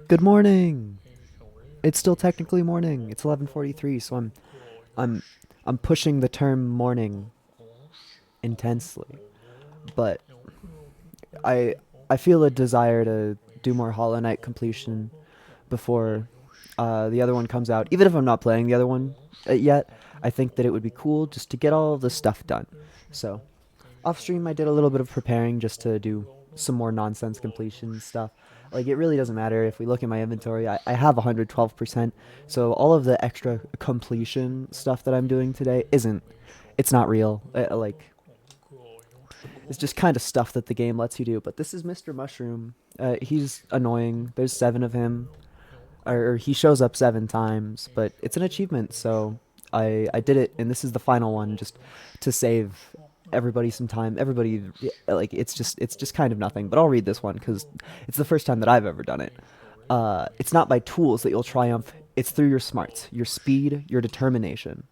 Good morning. It's still technically morning. It's 11:43, so I'm I'm pushing the term morning intensely. But I I feel a desire to do more Hollow Knight completion before the other one comes out. Even if I'm not playing the other one yet, I think that it would be cool just to get all of the stuff done. So off stream, I did a little bit of preparing just to do some more nonsense completion stuff. Like, it really doesn't matter if we look at my inventory. I have 112%, so all of the extra completion stuff that I'm doing today it's not real. It's just kind of stuff that the game lets you do. But this is Mr. Mushroom. He's annoying. There's 7 of him. Or he shows up 7 times, but it's an achievement, so I did it, and this is the final one, just to save everybody some time. Everybody, like, it's just kind of nothing, but I'll read this one because it's the first time that I've ever done it. It's not by tools that you'll triumph, it's through your smarts, your speed, your determination.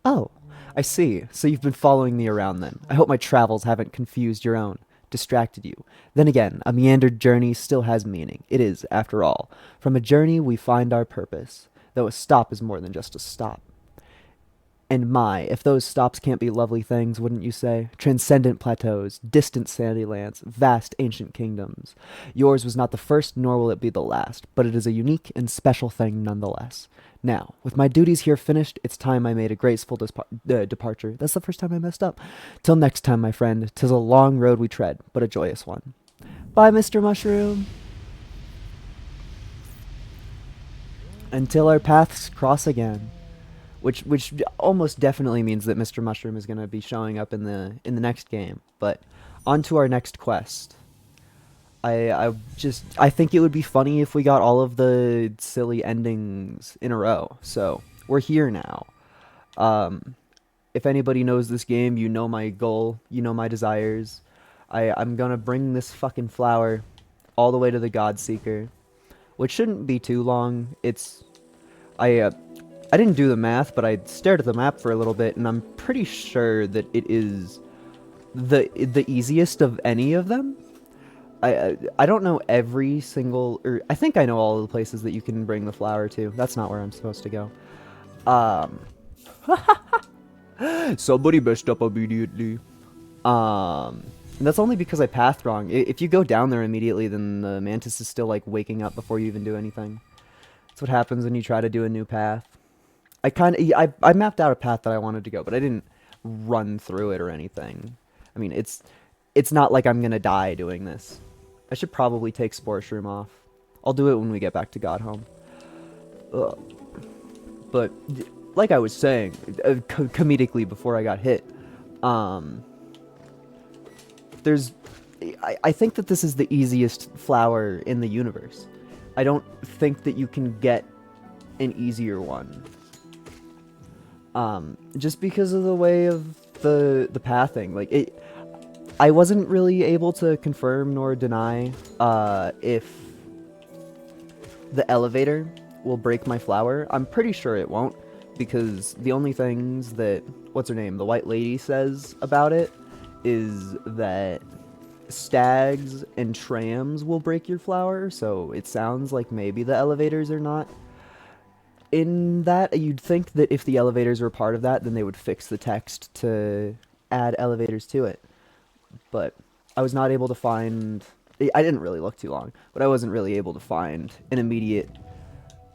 Oh, I see. So you've been following me around then. I hope my travels haven't confused your own, distracted you. Then again, a meandered journey still has meaning. It is, after all. From a journey we find our purpose, though a stop is more than just a stop. And my, if those stops can't be lovely things, wouldn't you say? Transcendent plateaus, distant sandy lands, vast ancient kingdoms. Yours was not the first, nor will it be the last, but it is a unique and special thing nonetheless. Now, with my duties here finished, it's time I made a graceful departure. That's the first time I messed up. Till next time, my friend, 'tis a long road we tread, but a joyous one. Bye, Mr. Mushroom. Until our paths cross again. Which almost definitely means that Mr. Mushroom is going to be showing up in the next game. But on to our next quest. I think it would be funny if we got all of the silly endings in a row. So we're here now. If anybody knows this game, you know my goal, you know my desires. I'm gonna bring this fucking flower all the way to the God Seeker, which shouldn't be too long. I didn't do the math, but I stared at the map for a little bit, and I'm pretty sure that it is the easiest of any of them. I don't know every single, or I think I know all of the places that you can bring the flower to. That's not where I'm supposed to go. Somebody messed up immediately. And that's only because I pathed wrong. If you go down there immediately, then the mantis is still like waking up before you even do anything. That's what happens when you try to do a new path. I mapped out a path that I wanted to go, but I didn't run through it or anything. I mean, it's not like I'm gonna die doing this. I should probably take Spore Shroom off. I'll do it when we get back to God Home. But like I was saying, comedically before I got hit, um, there's, I think that this is the easiest flower in the universe. I don't think that you can get an easier one. Just because of the way of the pathing, like I wasn't really able to confirm nor deny if the elevator will break my flower. I'm pretty sure it won't, because the only things that, what's her name, the white lady says about it is that stags and trams will break your flower, so it sounds like maybe the elevators are not in that. You'd think that if the elevators were part of that, then they would fix the text to add elevators to it. But I was not able to find. I didn't really look too long, but I wasn't really able to find an immediate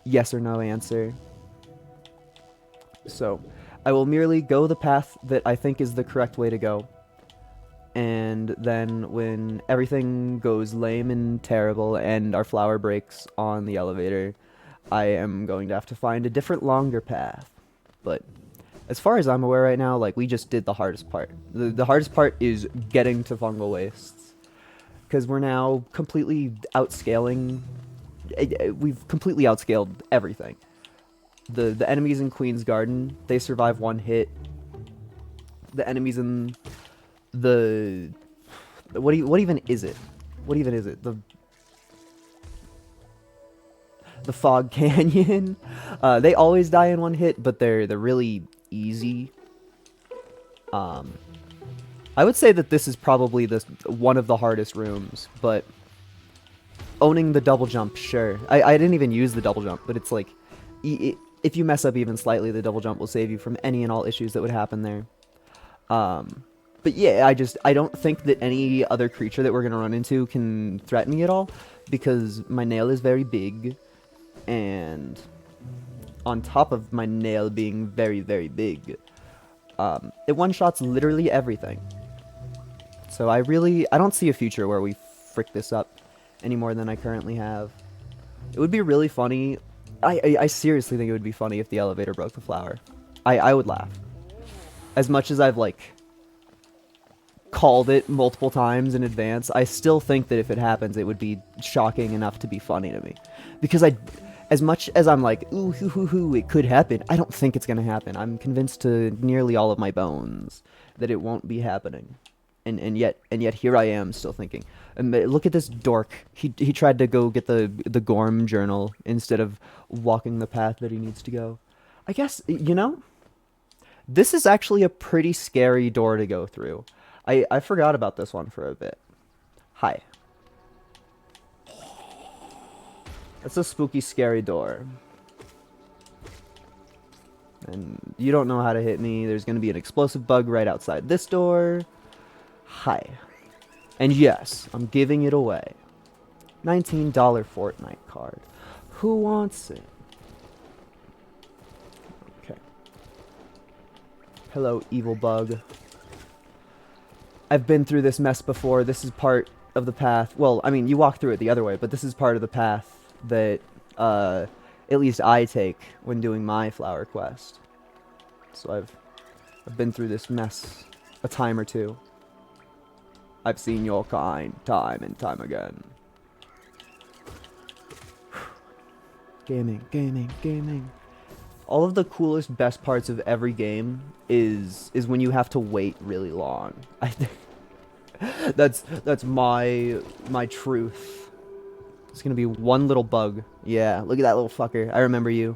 yes or no answer. So I will merely go the path that I think is the correct way to go. And then when everything goes lame and terrible and our flower breaks on the elevator, I am going to have to find a different, longer path. But as far as I'm aware right now, like, we just did the hardest part. The hardest part is getting to fungal wastes. Because we're now completely outscaling... We've completely outscaled everything. The enemies in Queen's Garden, they survive one hit. The enemies in the... What even is it? What even is it? The Fog Canyon. They always die in one hit, but they're really easy. I would say that this is probably one of the hardest rooms, but owning the double jump, sure. I didn't even use the double jump, but it's like, if you mess up even slightly, the double jump will save you from any and all issues that would happen there. But yeah, I don't think that any other creature that we're gonna run into can threaten me at all, because my nail is very big, and on top of my nail being very, very big, it one-shots literally everything. So I don't see a future where we frick this up any more than I currently have. It would be really funny. I seriously think it would be funny if the elevator broke the flower. I would laugh. As much as I've, like, called it multiple times in advance, I still think that if it happens, it would be shocking enough to be funny to me. Because as much as I'm like, ooh, hoo, hoo, hoo, it could happen, I don't think it's gonna happen. I'm convinced to nearly all of my bones that it won't be happening. And yet here I am still thinking. And look at this dork. He tried to go get the Gorm journal instead of walking the path that he needs to go. I guess, you know, this is actually a pretty scary door to go through. I forgot about this one for a bit. Hi. That's a spooky, scary door. And you don't know how to hit me. There's going to be an explosive bug right outside this door. Hi. And yes, I'm giving it away. $19 Fortnite card. Who wants it? Okay. Hello, evil bug. I've been through this mess before. This is part of the path. Well, I mean, you walk through it the other way, but this is part of the path that at least I take when doing my flower quest. So I've been through this mess a time or two. I've seen your kind time and time again. Gaming, gaming, gaming. All of the coolest, best parts of every game is when you have to wait really long. I think that's my truth. It's gonna be one little bug. Yeah, look at that little fucker. I remember you.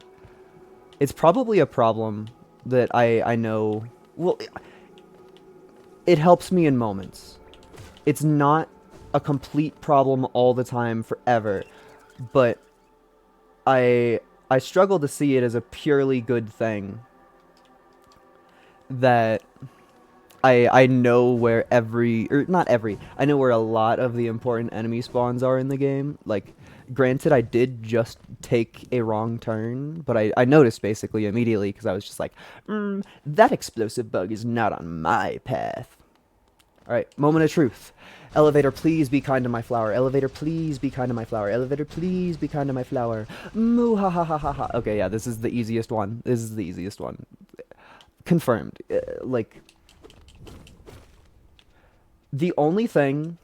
It's probably a problem that I know. Well, it helps me in moments. It's not a complete problem all the time forever, but I struggle to see it as a purely good thing. That I know where I know where a lot of the important enemy spawns are in the game. Like, granted, I did just take a wrong turn, but I noticed basically immediately, because I was just like, that explosive bug is not on my path. Alright, moment of truth. Elevator, please be kind to my flower. Elevator, please be kind to my flower. Elevator, please be kind to my flower. Moo ha ha ha ha ha. Okay, yeah, this is the easiest one. This is the easiest one. Confirmed. Like, the only thing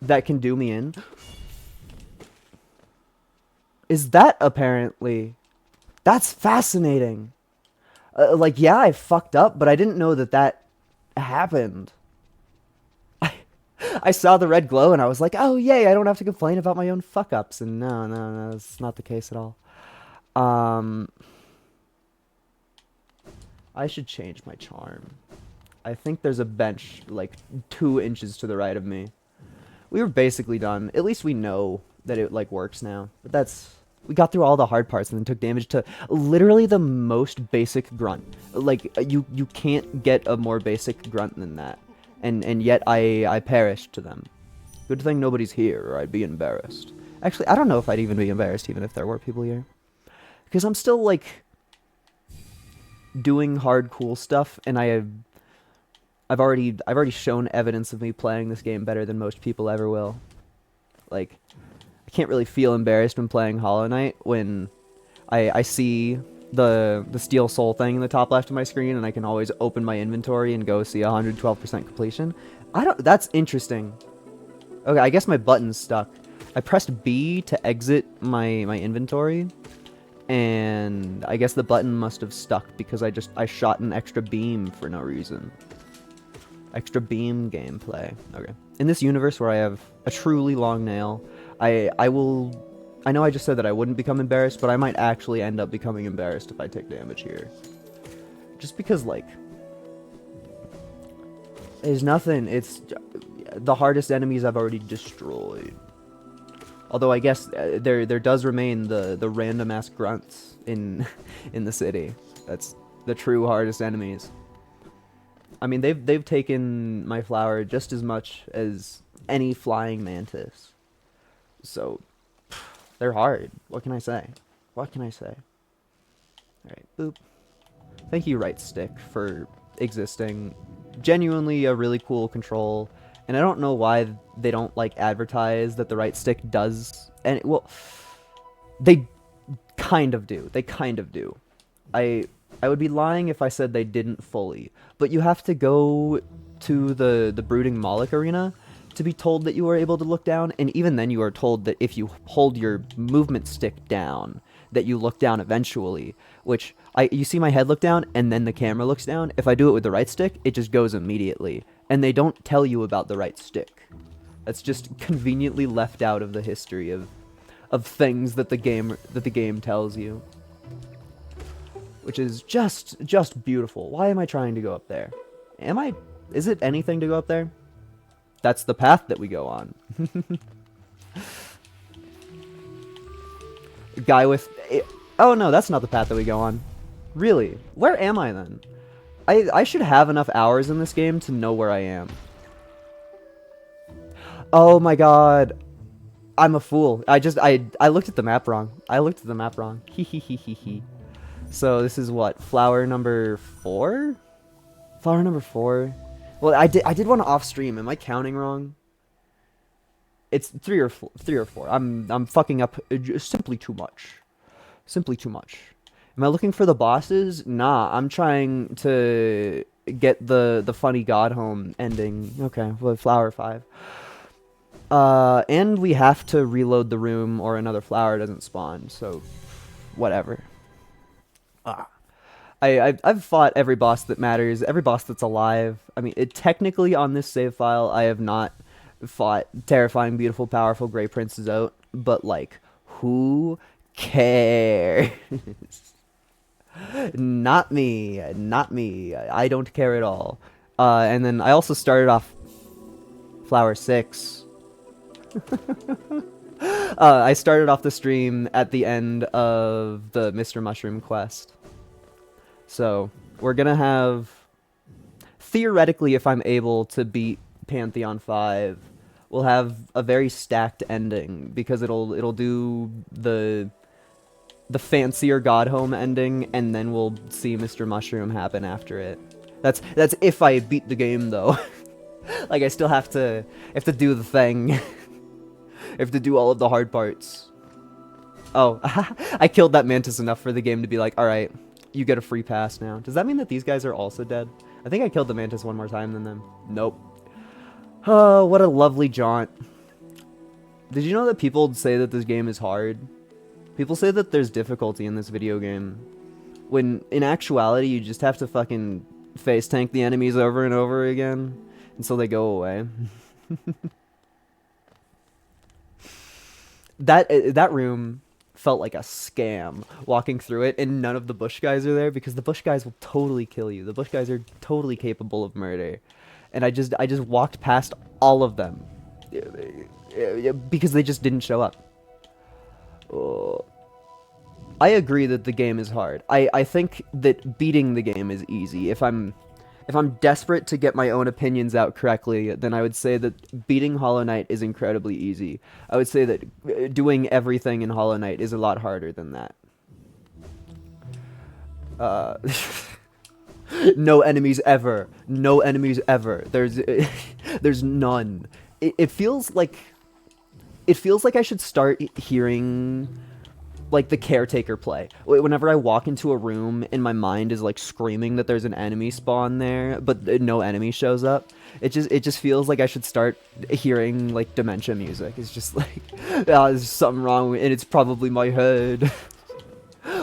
that can do me in is that, apparently. That's fascinating. Like, yeah, I fucked up, but I didn't know that that happened. I saw the red glow and I was like, oh, yay, I don't have to complain about my own fuck-ups. And no, no, no, that's not the case at all. I should change my charm. I think there's a bench, like, 2 inches to the right of me. We were basically done. At least we know that it, like, works now. But that's... We got through all the hard parts and then took damage to literally the most basic grunt. Like, you can't get a more basic grunt than that. And yet I perished to them. Good thing nobody's here, or I'd be embarrassed. Actually, I don't know if I'd even be embarrassed even if there were people here. Because I'm still, like, doing hard, cool stuff, and I've already shown evidence of me playing this game better than most people ever will. Like, I can't really feel embarrassed when playing Hollow Knight when I see the Steel Soul thing in the top left of my screen, and I can always open my inventory and go see 112% completion. That's interesting. Okay, I guess my button's stuck. I pressed B to exit my inventory, and I guess the button must have stuck because I shot an extra beam for no reason. Extra beam gameplay. Okay. In this universe where I have a truly long nail, I know I just said that I wouldn't become embarrassed, but I might actually end up becoming embarrassed if I take damage here. Just because, like, there's nothing. It's the hardest enemies I've already destroyed. Although I guess there does remain the random ass grunts in the city. That's the true hardest enemies. I mean, they've taken my flower just as much as any flying mantis. So they're hard. What can I say? What can I say? Alright, boop. Thank you, Right Stick, for existing. Genuinely a really cool control. And I don't know why they don't, like, advertise that the Right Stick does. And, well, they kind of do. They kind of do. I would be lying if I said they didn't fully. But you have to go to the Brooding Moloch arena to be told that you are able to look down, and even then you are told that if you hold your movement stick down, that you look down eventually, which, you see my head look down, and then the camera looks down. If I do it with the right stick, it just goes immediately, and they don't tell you about the right stick. That's just conveniently left out of the history of things that the game tells you. Which is just beautiful. Why am I trying to go up there? Is it anything to go up there? That's the path that we go on. Guy with... Oh no, that's not the path that we go on. Really? Where am I then? I should have enough hours in this game to know where I am. Oh my god. I'm a fool. I looked at the map wrong. I looked at the map wrong. Hee. So this is what? Flower number 4? Flower number 4? Well, I did one off stream. Am I counting wrong? It's 3 or 4. I'm fucking up simply too much. Simply too much. Am I looking for the bosses? Nah, I'm trying to get the funny god home ending. Okay, well, flower 5. And we have to reload the room or another flower doesn't spawn, so whatever. I've fought every boss that matters, every boss that's alive. I mean, technically on this save file, I have not fought terrifying, beautiful, powerful Grey Prince Zote, but, like, who cares? Not me. Not me. I don't care at all. And then I also started off Flower 6. I started off the stream at the end of the Mr. Mushroom quest. So, we're gonna have... Theoretically, if I'm able to beat Pantheon 5, we'll have a very stacked ending, because it'll do the fancier God Home ending, and then we'll see Mr. Mushroom happen after it. That's if I beat the game, though. Like I still have to do the thing. I have to do all of the hard parts. Oh, I killed that mantis enough for the game to be like, all right, you get a free pass now. Does that mean that these guys are also dead? I think I killed the mantis one more time than them. Nope. Oh, what a lovely jaunt. Did you know that people say that this game is hard? People say that there's difficulty in this video game. When in actuality, you just have to fucking face tank the enemies over and over again until they go away. That room felt like a scam walking through it, and none of the bush guys are there because the bush guys will totally kill you. The bush guys are totally capable of murder. And I just walked past all of them because they just didn't show up. Oh. I agree that the game is hard. I think that beating the game is easy. If I'm desperate to get my own opinions out correctly, then I would say that beating Hollow Knight is incredibly easy. I would say that doing everything in Hollow Knight is a lot harder than that. No enemies ever. No enemies ever. There's none. It feels like I should start hearing like the caretaker play. Whenever I walk into a room and my mind is like screaming that there's an enemy spawn there, but no enemy shows up, it just feels like I should start hearing like dementia music. It's just like, ah, there's something wrong and it's probably my head.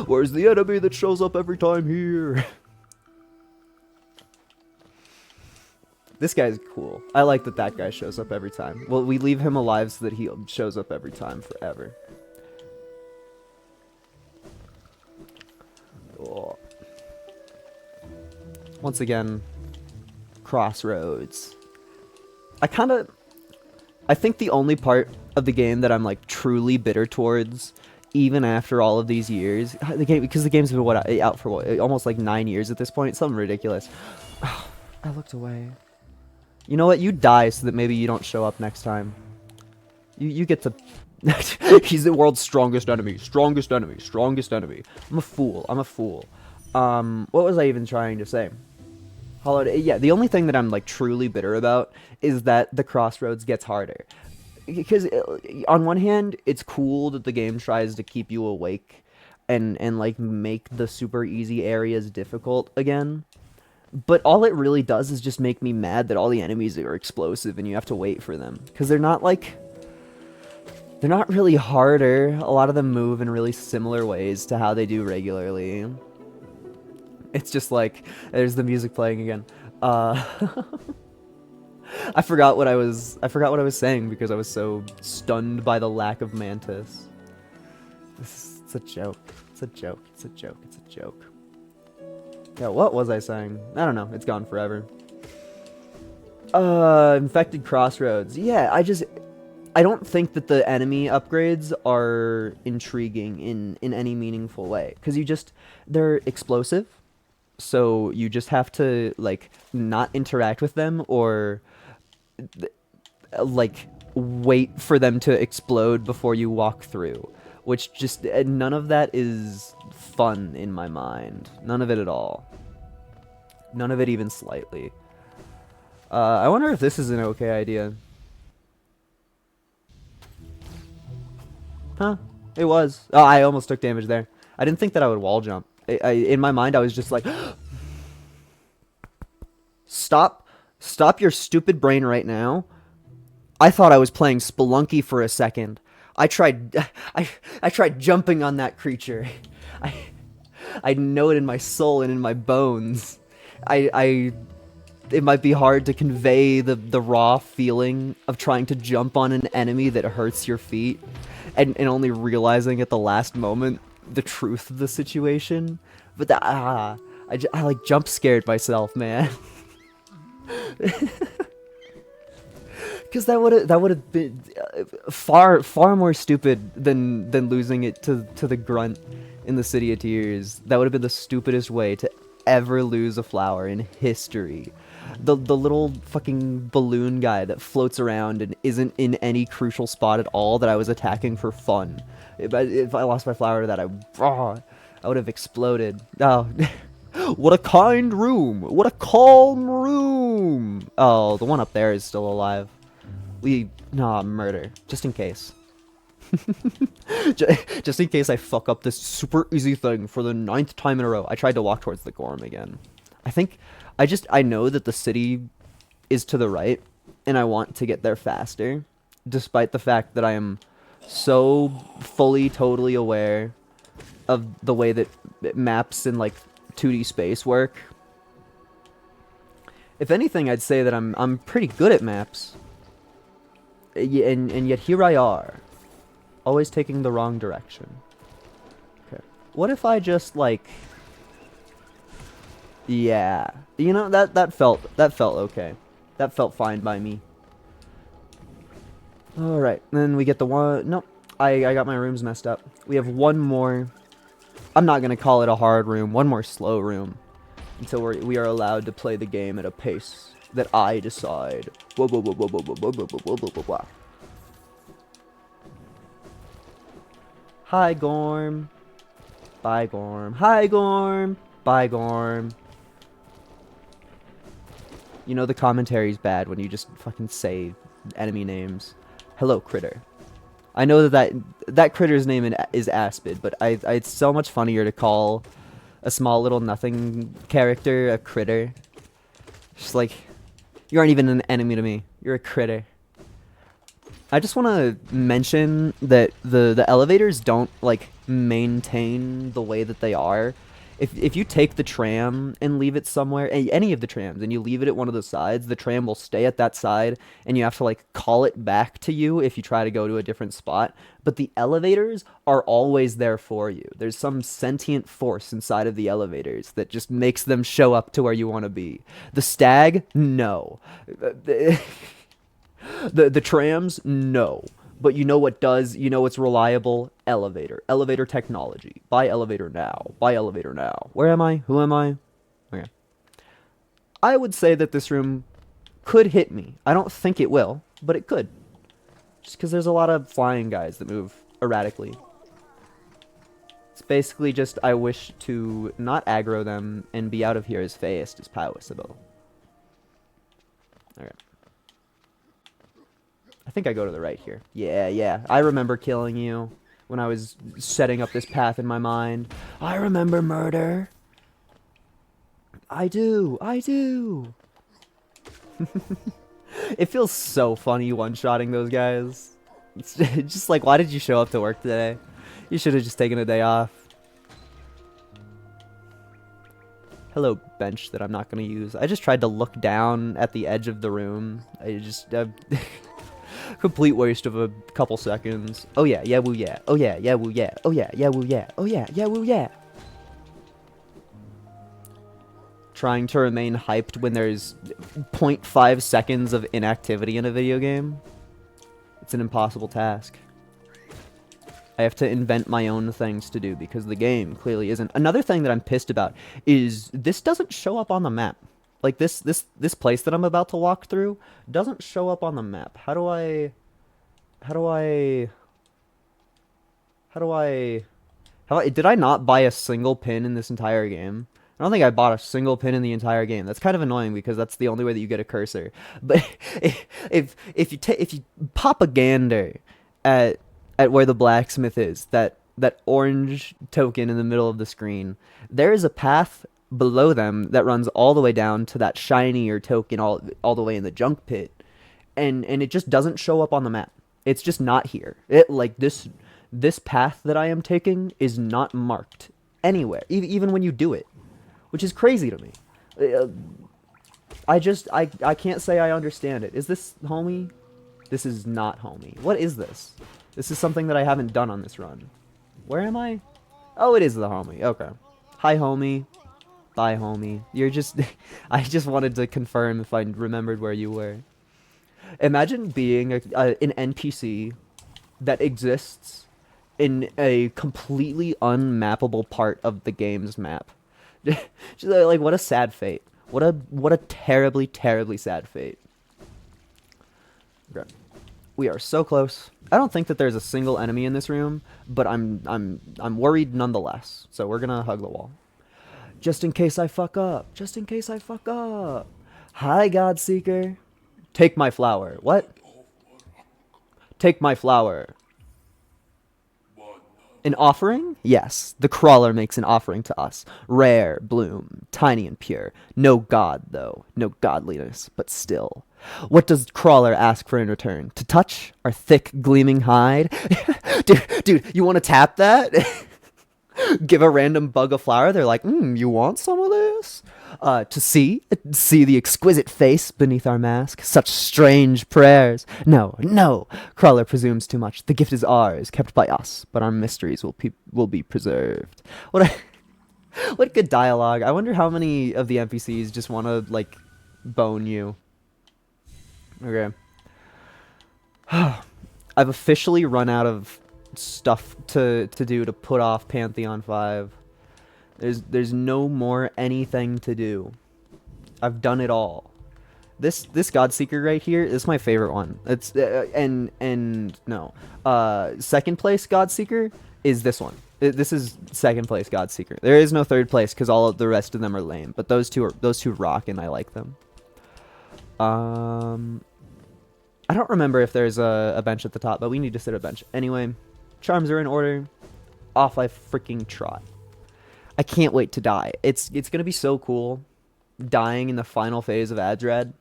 Where's the enemy that shows up every time here? This guy's cool. I like that guy shows up every time. Well, we leave him alive so that he shows up every time forever. Oh. Once again, crossroads. I think the only part of the game that I'm like truly bitter towards, even after all of these years, because the game's been out for almost like 9 years at this point, something ridiculous. I looked away. You know what? You die so that maybe you don't show up next time. You get to... He's the world's strongest enemy. Strongest enemy. Strongest enemy. I'm a fool. I'm a fool. What was I even trying to say? Yeah, the only thing that I'm like truly bitter about is that the crossroads gets harder. Because on one hand, it's cool that the game tries to keep you awake and like make the super easy areas difficult again. But all it really does is just make me mad that all the enemies are explosive and you have to wait for them. Because they're not really harder. A lot of them move in really similar ways to how they do regularly. It's just like, there's the music playing again. I forgot what I was saying because I was so stunned by the lack of mantis. It's a joke. It's a joke. It's a joke. It's a joke. Yeah, what was I saying? I don't know. It's gone forever. Infected crossroads. Yeah, I don't think that the enemy upgrades are intriguing in any meaningful way. Because they're explosive. So you just have to, like, not interact with them or, like, wait for them to explode before you walk through. Which just, none of that is fun in my mind. None of it at all. None of it even slightly. I wonder if this is an okay idea. Huh? It was. Oh, I almost took damage there. I didn't think that I would wall jump. In my mind, I was just like, Stop your stupid brain right now. I thought I was playing Spelunky for a second. I tried jumping on that creature. I know it in my soul and in my bones. It might be hard to convey the raw feeling of trying to jump on an enemy that hurts your feet and only realizing at the last moment the truth of the situation. But I like jump scared myself, man. Because that would have been far more stupid than losing it to the grunt in the City of Tears. That would have been the stupidest way to ever lose a flower in history. The little fucking balloon guy that floats around and isn't in any crucial spot at all that I was attacking for fun. If I lost my flower to that, I would have exploded. Oh, what a kind room! What a calm room! Boom! Oh, the one up there is still alive. Nah, murder. Just in case. Just in case I fuck up this super easy thing for the 9th time in a row. I tried to walk towards the Gorm again. I know that the city is to the right, and I want to get there faster, despite the fact that I am so fully, totally aware of the way that maps in, like, 2D space work. If anything, I'd say that I'm pretty good at maps. And yet here I are, always taking the wrong direction. Okay. What if I just, like... Yeah. You know, that felt okay. That felt fine by me. Alright, then we get the one... Nope. I got my rooms messed up. We have one more... I'm not going to call it a hard room. One more slow room. Until we are allowed to play the game at a pace that I decide. Whoa, whoa, whoa, whoa, whoa, whoa, whoa, whoa, whoa, whoa, whoa, whoa. Hi, Gorm. Bye, Gorm. Hi, Gorm. Bye, Gorm. You know the commentary's bad when you just fucking say enemy names. Hello, critter. I know that critter's name is Aspid, but it's so much funnier to call a small little nothing character a critter. Just like, you aren't even an enemy to me. You're a critter. I just want to mention that the elevators don't, like, maintain the way that they are. If you take the tram and leave it somewhere, any of the trams, and you leave it at one of the sides, the tram will stay at that side, and you have to, like, call it back to you if you try to go to a different spot. But the elevators are always there for you. There's some sentient force inside of the elevators that just makes them show up to where you want to be. The stag, no. The trams, no. But you know what does? You know what's reliable? Elevator. Elevator technology. Buy elevator now. Buy elevator now. Where am I? Who am I? Okay. I would say that this room could hit me. I don't think it will, but it could. Just because there's a lot of flying guys that move erratically. It's basically just I wish to not aggro them and be out of here as fast as possible. Okay. I think I go to the right here. Yeah. I remember killing you when I was setting up this path in my mind. I remember murder. I do. It feels so funny one-shotting those guys. It's just like, why did you show up to work today? You should have just taken a day off. Hello, bench that I'm not going to use. I just tried to look down at the edge of the room. Complete waste of a couple seconds. Oh yeah, yeah, woo, yeah. Oh yeah, yeah, woo, yeah. Oh yeah, yeah, woo, yeah. Oh yeah, yeah, woo, yeah. Trying to remain hyped when there's 0.5 seconds of inactivity in a video game. It's an impossible task. I have to invent my own things to do because the game clearly isn't. Another thing that I'm pissed about is this doesn't show up on the map. Like this place that I'm about to walk through doesn't show up on the map. How do I did I not buy a single pin in this entire game? I don't think I bought a single pin in the entire game. That's kind of annoying because that's the only way that you get a cursor. But if you pop a gander at where the blacksmith is, that orange token in the middle of the screen, there is a path below them that runs all the way down to that shinier token all the way in the junk pit, and it just doesn't show up on the map. It's just not here. This path that I am taking is not marked anywhere, even when you do it, which is crazy to me. I can't say I understand it. Is this homie? This is not homie. What is this? This is something that I haven't done on this run. Where am I? Oh, it is the homie. Okay. Hi, homie. Bye, homie. You're just... I just wanted to confirm if I remembered where you were. Imagine being an NPC that exists in a completely unmappable part of the game's map. Just like, what a sad fate. What a terribly, terribly sad fate. Okay. We are so close. I don't think that there's a single enemy in this room, but I'm worried nonetheless. So we're gonna hug the wall. Just in case I fuck up. Just in case I fuck up. Hi, Godseeker. Take my flower. What? Take my flower. An offering? Yes, the crawler makes an offering to us. Rare, bloom, tiny and pure. No god, though. No godliness, but still. What does crawler ask for in return? To touch our thick, gleaming hide? Dude, you want to tap that? Give a random bug a flower? They're like, you want some of this? To see the exquisite face beneath our mask. Such strange prayers. No, no. Crawler presumes too much. The gift is ours, kept by us, but our mysteries will be preserved. What good dialogue. I wonder how many of the NPCs just want to like bone you. Okay. I've officially run out of stuff to do to put off Pantheon 5. There's no more anything to do. I've done it all. This Godseeker right here is my favorite one. It's no. Second place Godseeker is this one. This is second place Godseeker. There is no third place because all of the rest of them are lame. But those two rock and I like them. I don't remember if there's a bench at the top, but we need to sit a bench. Anyway, charms are in order. Off I freaking trot. I can't wait to die. It's gonna be so cool dying in the final phase of Adred.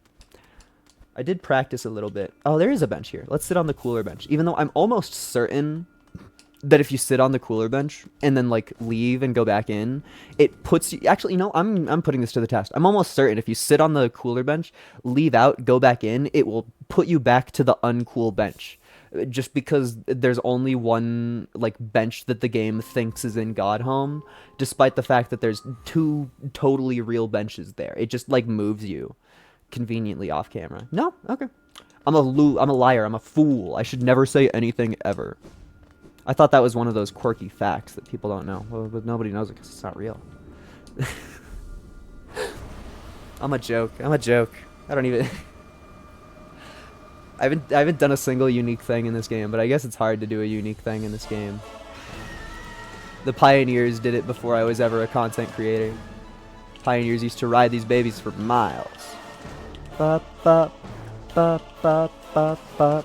I did practice a little bit. Oh, there is a bench here. Let's sit on the cooler bench. Even though I'm almost certain that if you sit on the cooler bench and then like leave and go back in, it puts you actually, you know, I'm putting this to the test. I'm almost certain if you sit on the cooler bench, leave out, go back in, it will put you back to the uncool bench. Just because there's only one like bench that the game thinks is in Godhome, despite the fact that there's two totally real benches there. It just like moves you conveniently off camera. No? Okay. I'm a liar. I'm a fool. I should never say anything ever. I thought that was one of those quirky facts that people don't know. Well, but nobody knows it because it's not real. I'm a joke. I don't even... I haven't done a single unique thing in this game, but I guess it's hard to do a unique thing in this game. The pioneers did it before I was ever a content creator. Pioneers used to ride these babies for miles. Ba ba ba ba ba ba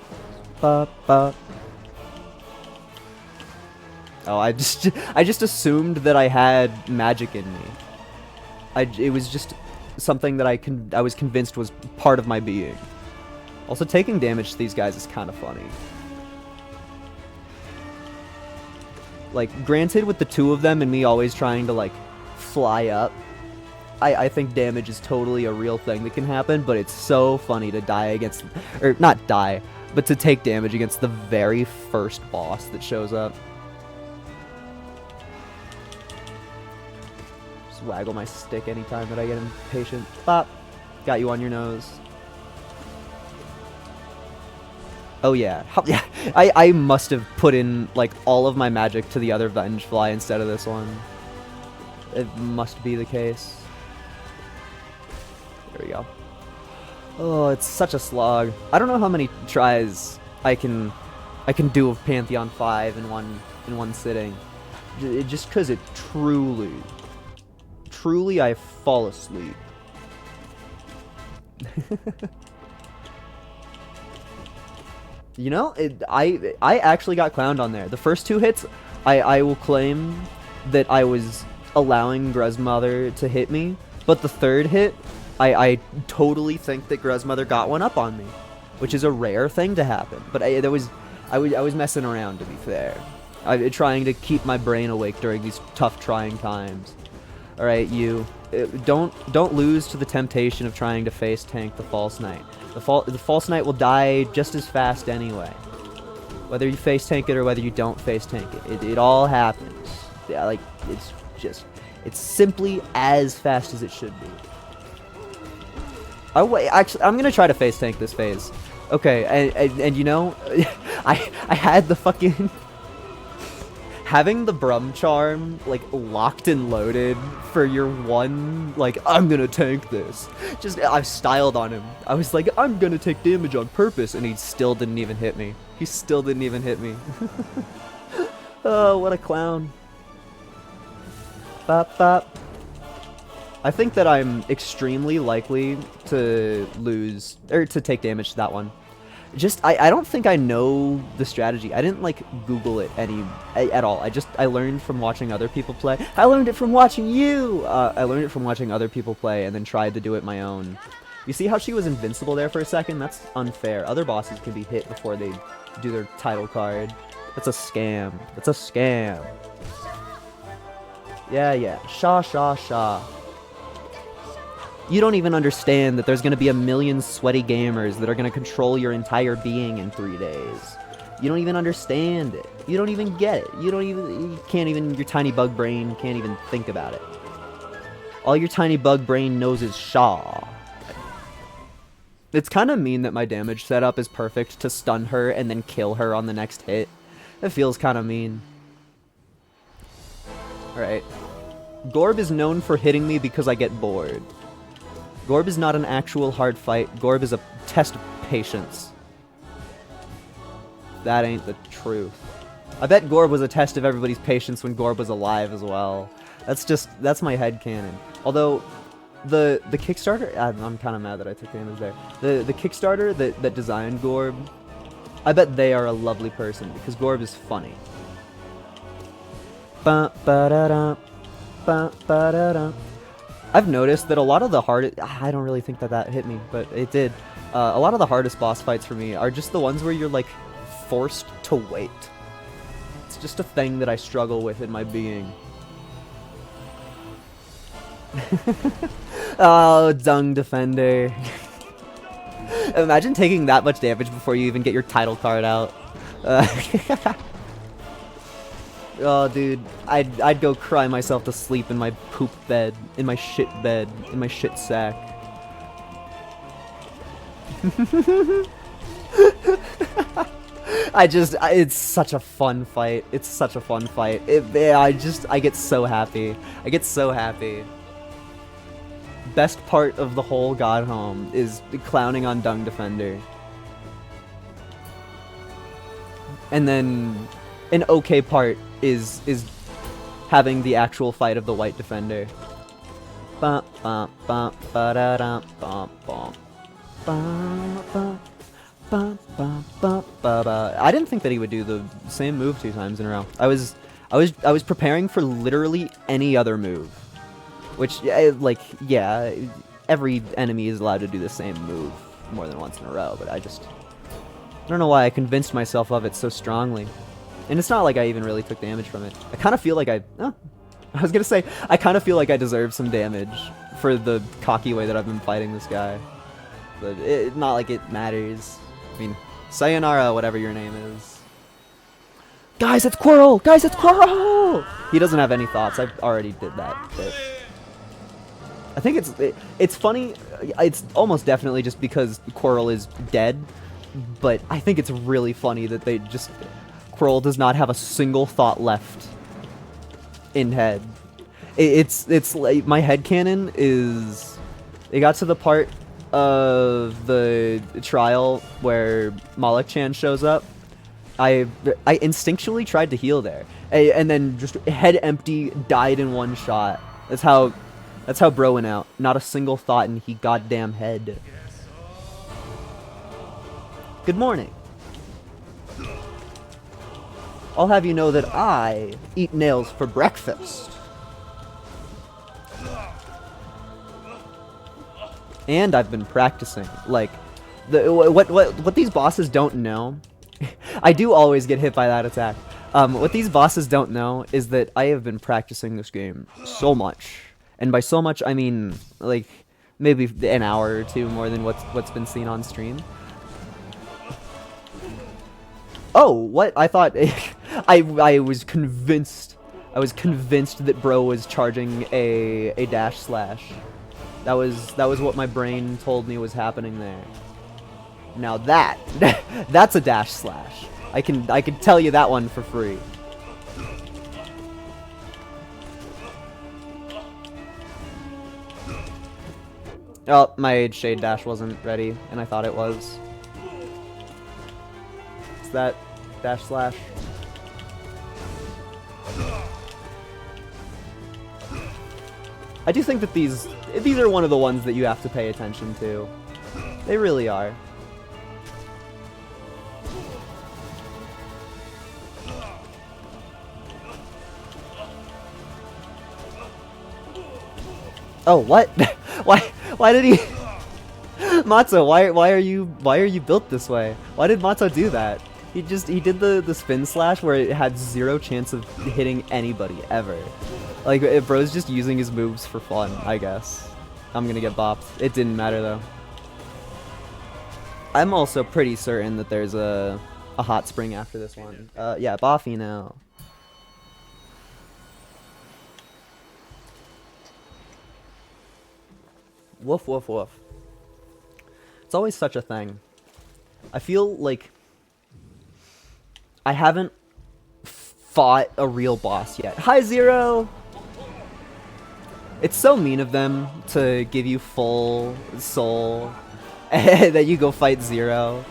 ba ba. Oh, I just assumed that I had magic in me. It was just something that I was convinced was part of my being. Also, taking damage to these guys is kind of funny. Like, granted, with the two of them and me always trying to, like, fly up, I think damage is totally a real thing that can happen, but it's so funny to die against... Or, not die, but to take damage against the very first boss that shows up. Just waggle my stick anytime that I get impatient. Bop! Got you on your nose. Oh yeah. I must have put in like all of my magic to the other Vengefly instead of this one. It must be the case. There we go. Oh, it's such a slog. I don't know how many tries I can do of Pantheon 5 in one sitting. Just because it truly I fall asleep. You know, I actually got clowned on there. The first two hits, I will claim that I was allowing Grezmother to hit me, but the third hit, I totally think that Grezmother got one up on me, which is a rare thing to happen. But I was messing around, to be fair. Trying to keep my brain awake during these tough, trying times. All right, you don't lose to the temptation of trying to face tank the False Knight. The False Knight will die just as fast anyway. Whether you face tank it or whether you don't face tank it. It all happens. Yeah, like, it's simply as fast as it should be. Actually, I'm gonna try to face tank this phase. Okay, and you know, I had the fucking... Having the Brum Charm, like, locked and loaded for your one, like, I'm gonna tank this. I've styled on him. I was like, I'm gonna take damage on purpose, and he still didn't even hit me. He still didn't even hit me. Oh, what a clown. Bop, bop. I think that I'm extremely likely to lose, or to take damage to that one. I don't think I know the strategy. I didn't like Google it at all. I learned from watching other people play. I learned it from watching you. I learned it from watching other people play and then tried to do it my own. You see how she was invincible there for a second? That's unfair. Other bosses can be hit before they do their title card. That's a scam. That's a scam. Yeah, yeah. Shaw, shaw, shaw. You don't even understand that there's going to be a million sweaty gamers that are going to control your entire being in 3 days. You don't even understand it. You don't even get it. You can't even, your tiny bug brain can't even think about it. All your tiny bug brain knows is Shaw. It's kind of mean that my damage setup is perfect to stun her and then kill her on the next hit. It feels kind of mean. Alright. Gorb is known for hitting me because I get bored. Gorb is not an actual hard fight. Gorb is a test of patience. That ain't the truth. I bet Gorb was a test of everybody's patience when Gorb was alive as well. That's my headcanon. Although, the Kickstarter, I'm kind of mad that I took damage there. The Kickstarter that designed Gorb, I bet they are a lovely person because Gorb is funny. Ba-ba-da-da, ba-ba-da-da. I've noticed that a lot of the hardest... I don't really think that hit me, but it did. A lot of the hardest boss fights for me are just the ones where you're, like, forced to wait. It's just a thing that I struggle with in my being. Oh, Dung Defender. Imagine taking that much damage before you even get your title card out. Oh, dude, I'd go cry myself to sleep in my poop bed, in my shit sack. It's such a fun fight. It's such a fun fight. I get so happy. I get so happy. Best part of the whole God Home is clowning on Dung Defender. And then an okay part is having the actual fight of the White Defender. I didn't think that he would do the same move 2 times in a row. I was preparing for literally any other move, which like yeah, every enemy is allowed to do the same move more than once in a row, but I don't know why I convinced myself of it so strongly. And it's not like I even really took damage from it. I kind of feel like I was gonna say, I kind of feel like I deserve some damage for the cocky way that I've been fighting this guy. But not like it matters. I mean, sayonara, whatever your name is. Guys, it's Quirrell! Guys, it's Quirrell! He doesn't have any thoughts. I already did that bit. I think it's funny. It's almost definitely just because Quirrell is dead. But I think it's really funny that they just... Quirrell does not have a single thought left in head. It's like my headcanon is... It got to the part of the trial where Malak-chan shows up. I instinctually tried to heal there. And then just head empty, died in one shot. That's how bro went out. Not a single thought in he goddamn head. Good morning. I'll have you know that I eat nails for breakfast. And I've been practicing. Like, what these bosses don't know... I do always get hit by that attack. What these bosses don't know is that I have been practicing this game so much. And by so much, I mean, like, maybe an hour or 2 more than what's been seen on stream. Oh, what? I thought... I was convinced... I was convinced that bro was charging a dash slash. That was what my brain told me was happening there. Now that's a dash slash. I can tell you that one for free. Oh, my shade dash wasn't ready, and I thought it was. Is that dash slash? I do think that these are one of the ones that you have to pay attention to. They really are. Oh, what? Why did he Matzo, why are you built this way? Why did Matzo do that? He did the spin slash where it had zero chance of hitting anybody ever. Like, bro's just using his moves for fun, I guess. I'm gonna get bopped. It didn't matter though. I'm also pretty certain that there's a hot spring after this one. Yeah, Boffy now. Woof, woof, woof. It's always such a thing. I feel like I haven't fought a real boss yet. Hi, Zero! It's so mean of them to give you full soul and that you go fight Zero.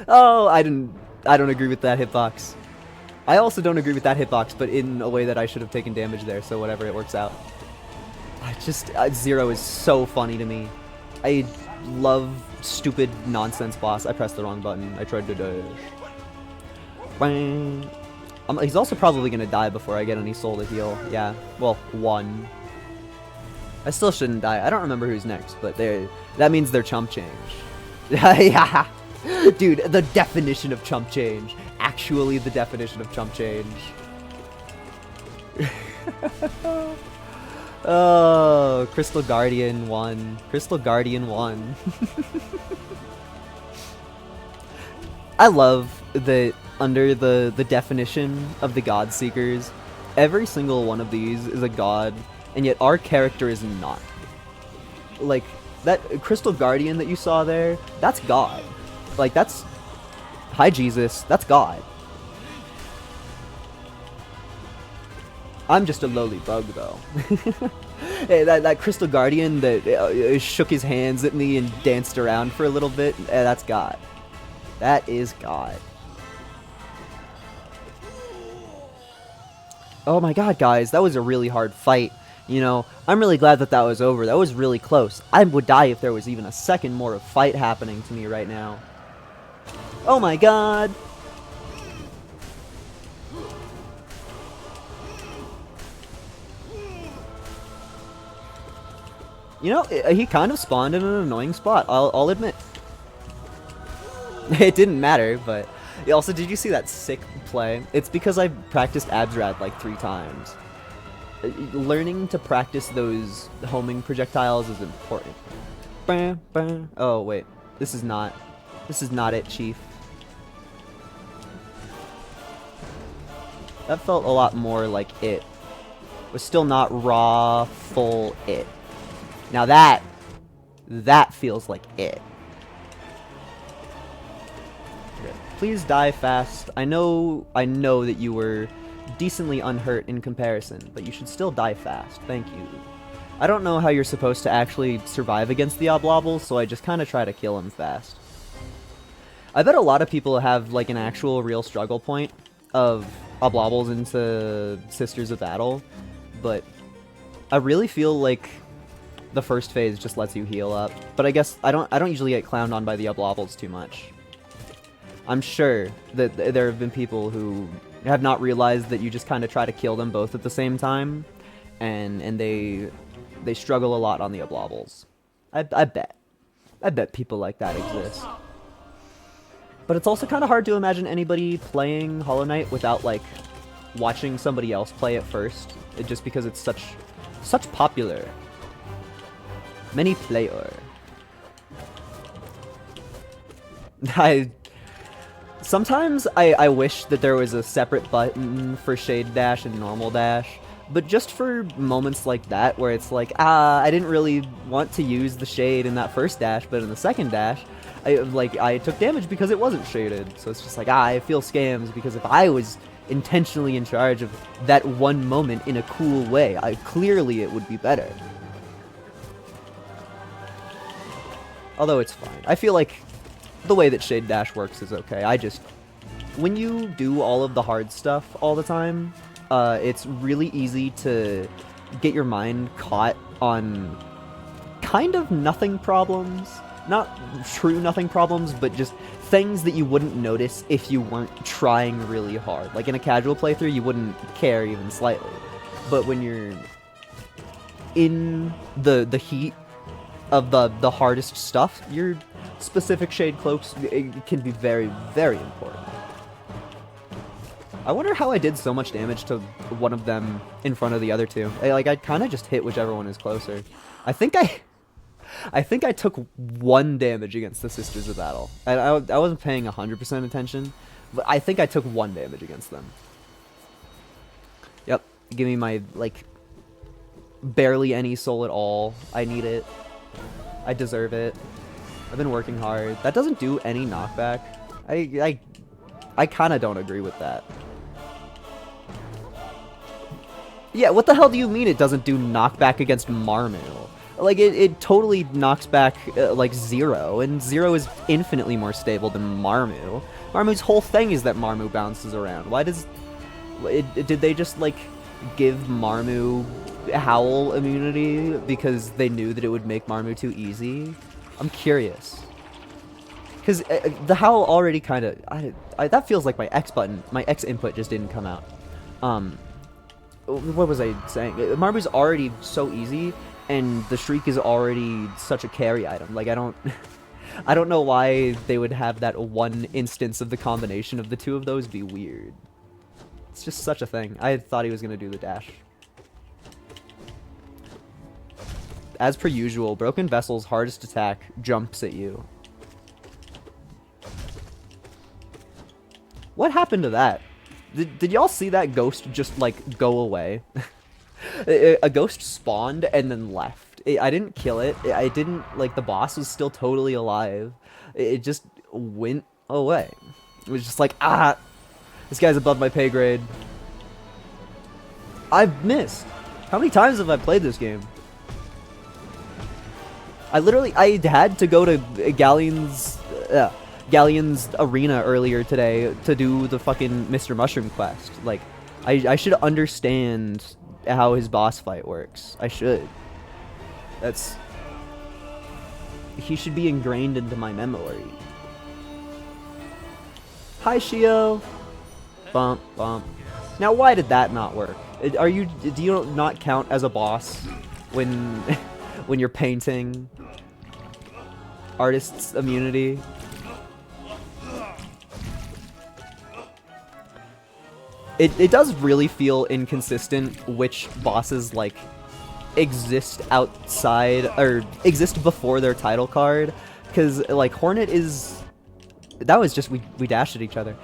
Oh, I don't agree with that hitbox. I also don't agree with that hitbox, but in a way that I should have taken damage there, so whatever, it works out. Zero is so funny to me. I love stupid nonsense boss. I pressed the wrong button. I tried to dash. Bang. He's also probably gonna die before I get any soul to heal. Yeah, well, one. I still shouldn't die. I don't remember who's next, but that means they're chump change. Yeah. Dude, the definition of chump change. Actually, the definition of chump change. Oh, Crystal Guardian won. Crystal Guardian won. I love that under the definition of the God Seekers, every single one of these is a god, and yet our character is not. Like, that Crystal Guardian that you saw there, that's God. Like, that's... Hi, Jesus. That's God. I'm just a lowly bug, though. Hey, that Crystal Guardian that shook his hands at me and danced around for a little bit, that's God. That is God. Oh my god, guys, that was a really hard fight. You know, I'm really glad that was over. That was really close. I would die if there was even a second more of fight happening to me right now. Oh my god! You know, he kind of spawned in an annoying spot, I'll admit. It didn't matter, but... Also, did you see that sick play? It's because I practiced Absrad like 3 times. Learning to practice those homing projectiles is important. Oh, wait. This is not it, Chief. That felt a lot more like it. It was still not raw, full it. Now that feels like it. Please die fast. I know that you were decently unhurt in comparison, but you should still die fast. Thank you. I don't know how you're supposed to actually survive against the Oblobbles, so I just kind of try to kill him fast. I bet a lot of people have like an actual real struggle point of Oblobbles into Sisters of Battle, but I really feel like the first phase just lets you heal up. But I guess I don't usually get clowned on by the Oblobbles too much. I'm sure that there have been people who have not realized that you just kind of try to kill them both at the same time, and they struggle a lot on the Oblobbles. I bet people like that exist. But it's also kind of hard to imagine anybody playing Hollow Knight without like watching somebody else play it first, just because it's such popular. Many player. Sometimes I wish that there was a separate button for Shade Dash and Normal Dash, but just for moments like that where it's like, I didn't really want to use the Shade in that first dash, but in the second dash, I took damage because it wasn't shaded. So it's just like, I feel scams because if I was intentionally in charge of that one moment in a cool way, clearly it would be better. Although it's fine. I feel like the way that Shade Dash works is okay. When you do all of the hard stuff all the time, It's really easy to get your mind caught on kind of nothing problems. Not true nothing problems, but just things that you wouldn't notice if you weren't trying really hard. Like in a casual playthrough, you wouldn't care even slightly. But when you're in the heat of the hardest stuff, your specific shade cloaks can be very, very important. I wonder how I did so much damage to one of them in front of the other two. I kind of just hit whichever one is closer. I think I took 1 damage against the Sisters of Battle. I wasn't paying 100% attention, but I think I took 1 damage against them. Yep, give me my, like, barely any soul at all. I need it. I deserve it. I've been working hard. That doesn't do any knockback. I kind of don't agree with that. Yeah, what the hell do you mean it doesn't do knockback against Marmu? Like, it totally knocks back, like, 0, and 0 is infinitely more stable than Marmu. Marmu's whole thing is that Marmu bounces around. Why does... did they just, like, give Marmu Howl immunity because they knew that it would make Marmu too easy? I'm curious. Because the Howl already kind of... that feels like my X button. My X input just didn't come out. What was I saying? Marmu's already so easy, and the Shriek is already such a carry item. Like, I don't know why they would have that one instance of the combination of the two of those be weird. It's just such a thing. I thought he was going to do the dash. As per usual, Broken Vessel's hardest attack jumps at you. What happened to that? Did y'all see that ghost just, like, go away? A ghost spawned and then left. I didn't kill it. I didn't, like, the boss was still totally alive. It just went away. It was just like, ah, this guy's above my pay grade. I've missed. How many times have I played this game? I had to go to Galleon's arena earlier today to do the fucking Mr. Mushroom quest. Like, I should understand how his boss fight works. I should. He should be ingrained into my memory. Hi, Shio. Bump, bump. Now, why did that not work? Do you not count as a boss when when you're painting artist's immunity? It does really feel inconsistent which bosses, like, exist outside, or exist before their title card, because, like, Hornet is... That was just, we dashed at each other.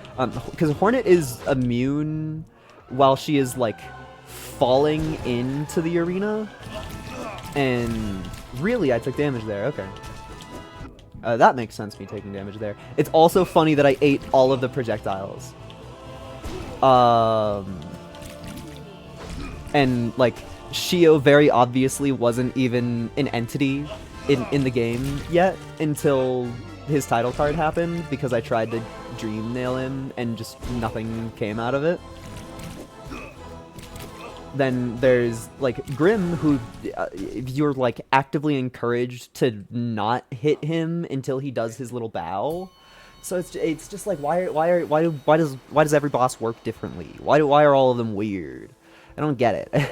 Because Hornet is immune while she is, like, falling into the arena, and really, I took damage there, okay. That makes sense, me taking damage there. It's also funny that I ate all of the projectiles. And, like, Shio very obviously wasn't even an entity in the game yet until his title card happened, because I tried to dream nail him and just nothing came out of it. Then there's, like, Grim, who you're, like, actively encouraged to not hit him until he does his little bow. So it's just like, why does every boss work differently? Why are all of them weird? I don't get it.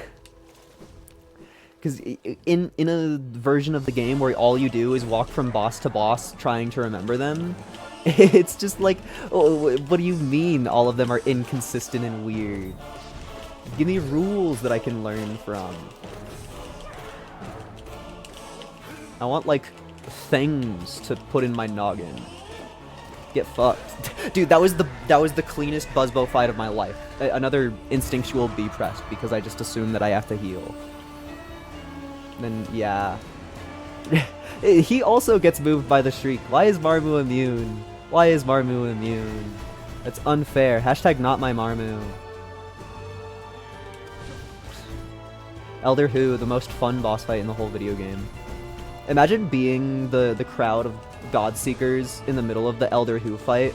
Because in a version of the game where all you do is walk from boss to boss trying to remember them, it's just like, oh, what do you mean all of them are inconsistent and weird? Give me rules that I can learn from. I want, like, things to put in my noggin. Get fucked. Dude, that was the cleanest Buzzbow fight of my life. Another instinctual B pressed because I just assume that I have to heal. Then, yeah. He also gets moved by the Shriek. Why is Marmu immune? Why is Marmu immune? That's unfair. Hashtag not my Marmu. Elder Who, the most fun boss fight in the whole video game. Imagine being the crowd of Godseekers in the middle of the Elder Who fight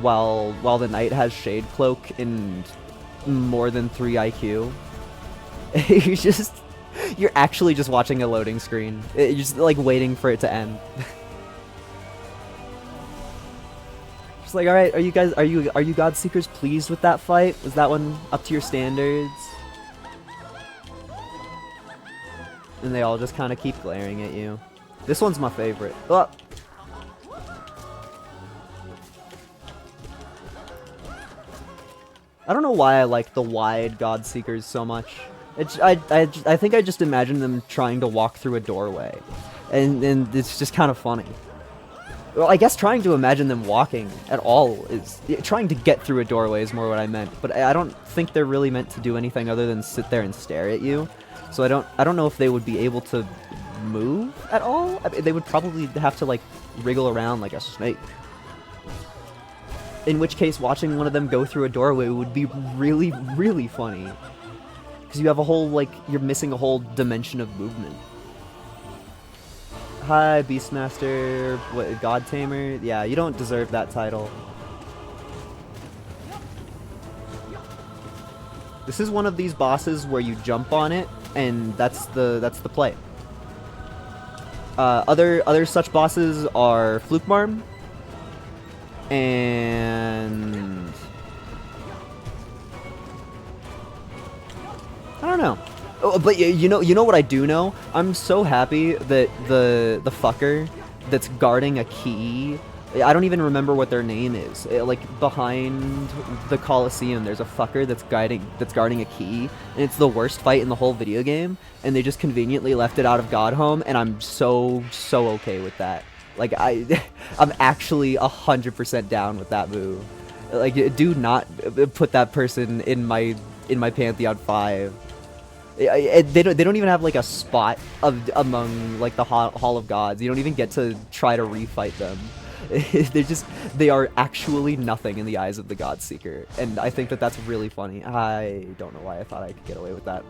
while the knight has Shade Cloak and more than 3 IQ. You're actually just watching a loading screen. You're just like waiting for it to end. Just like, all right, are you God Seekers pleased with that fight? Was that one up to your standards? And they all just kind of keep glaring at you. This one's my favorite. Oh. I don't know why I like the wide God Seekers so much. I think I just imagine them trying to walk through a doorway. And it's just kind of funny. Well, I guess trying to imagine them walking at all is... Trying to get through a doorway is more what I meant. But I don't think they're really meant to do anything other than sit there and stare at you. So I don't know if they would be able to move at all. I mean, they would probably have to, like, wriggle around like a snake. In which case, watching one of them go through a doorway would be really, really funny. Because you have a whole, like, you're missing a whole dimension of movement. Hi, Beastmaster, what, God Tamer? Yeah, you don't deserve that title. This is one of these bosses where you jump on it, and that's the play. Other such bosses are Fluke Marm, and I don't know. Oh, but you know what I do know? I'm so happy that the fucker that's guarding a key, I don't even remember what their name is. Like behind the Coliseum, there's a fucker that's guarding a key, and it's the worst fight in the whole video game. And they just conveniently left it out of Godhome, and I'm so okay with that. Like I'm actually 100% down with that move. Like, do not put that person in my Pantheon 5. They don't even have like a spot among like the Hall of Gods. You don't even get to try to refight them. They are actually nothing in the eyes of the God Seeker, and I think that's really funny. I don't know why I thought I could get away with that.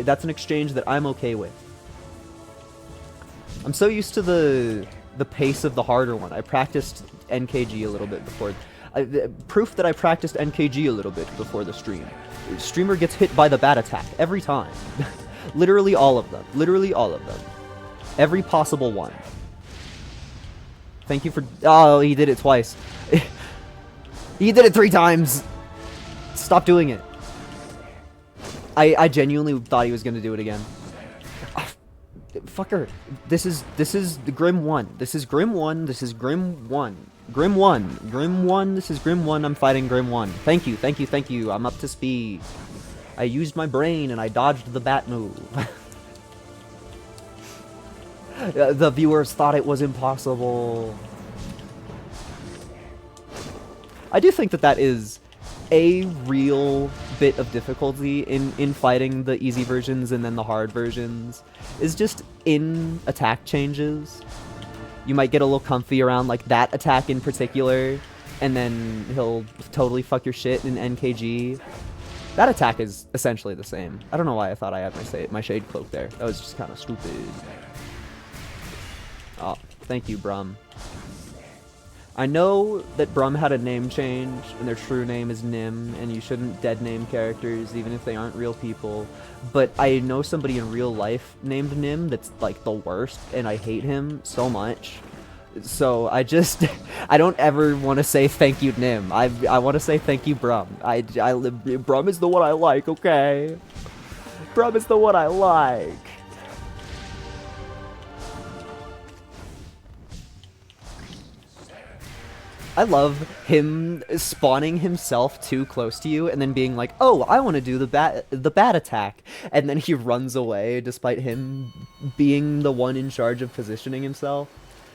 That's an exchange that I'm okay with. I'm so used to the pace of the harder one. I practiced NKG a little bit before. Proof that I practiced NKG a little bit before the stream. Streamer gets hit by the bat attack every time. Literally all of them. Literally all of them. Every possible one. Thank you for... Oh, he did it twice. He did it 3 times. Stop doing it. I genuinely thought he was going to do it again. Fucker. This is the Grim 1. This is Grim 1. This is Grim 1. Grim 1. Grim 1. This is Grim 1. I'm fighting Grim 1. Thank you. Thank you. Thank you. I'm up to speed. I used my brain and I dodged the bat move. The viewers thought it was impossible. I do think that is a real bit of difficulty in fighting the easy versions and then the hard versions, is just in attack changes. You might get a little comfy around like that attack in particular, and then he'll totally fuck your shit in NKG. That attack is essentially the same. I don't know why I thought I had my shade cloak there. That was just kind of stupid. Oh, thank you, Brum. I know that Brum had a name change, and their true name is Nim, and you shouldn't dead name characters, even if they aren't real people. But I know somebody in real life named Nim that's, like, the worst, and I hate him so much. So I don't ever want to say thank you, Nim. I want to say thank you, Brum. Brum is the one I like, okay? Brum is the one I like. I love him spawning himself too close to you and then being like, oh, I want to do the bat attack. And then he runs away despite him being the one in charge of positioning himself.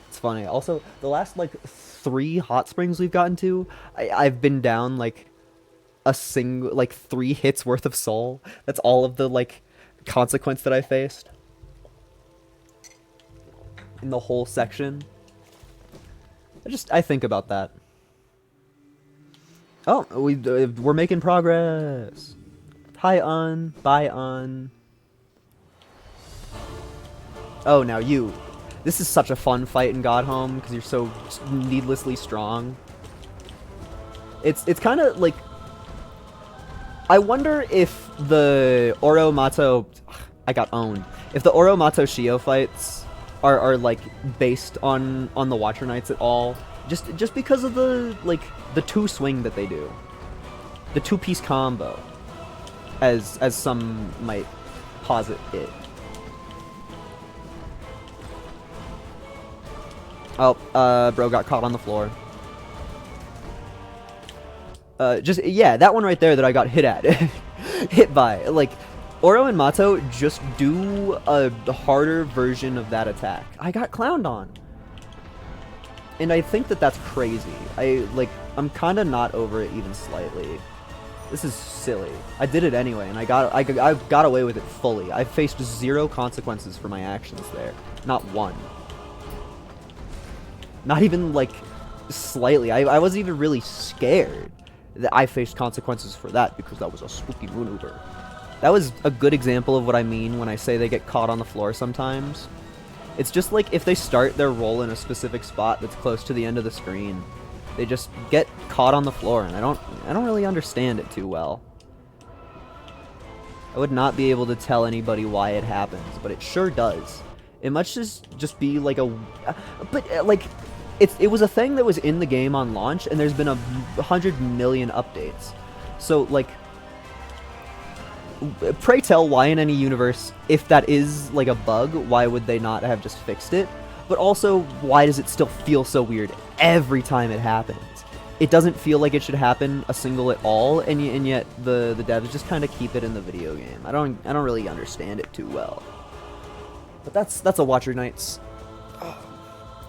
It's funny. Also, the last, like, 3 hot springs we've gotten to, I've been down, like, 3 hits worth of soul. That's all of the, like, consequence that I faced in the whole section. I think about that. Oh, we're making progress. Hi, bye, Oh, now you. This is such a fun fight in Godhome because you're so needlessly strong. It's kind of like, I wonder if the Oromato, I got owned. If the Oromato Shio fights are like based on the Watcher Knights at all, just because of the two swing that they do, the two-piece combo, as some might posit it. Oh, bro got caught on the floor. Yeah, that one right there that I got hit at. Hit by. Like, Oro and Mato just do a harder version of that attack. I got clowned on. And I think that that's crazy. I'm kind of not over it even slightly. This is silly. I did it anyway, and I got away with it fully. I faced 0 consequences for my actions there. Not one. Not even, like, slightly. I wasn't even really scared that I faced consequences for that because that was a spooky maneuver. That was a good example of what I mean when I say they get caught on the floor sometimes. It's just like if they start their roll in a specific spot that's close to the end of the screen, they just get caught on the floor, and I don't really understand it too well. I would not be able to tell anybody why it happens, but it sure does. It must just be like it was a thing that was in the game on launch, and there's been 100 million updates. So, like, pray tell why in any universe, if that is, like, a bug, why would they not have just fixed it? But also, why does it still feel so weird every time it happens? It doesn't feel like it should happen a single at all, and yet the devs just kind of keep it in the video game. I don't really understand it too well. But that's a Watcher Knights.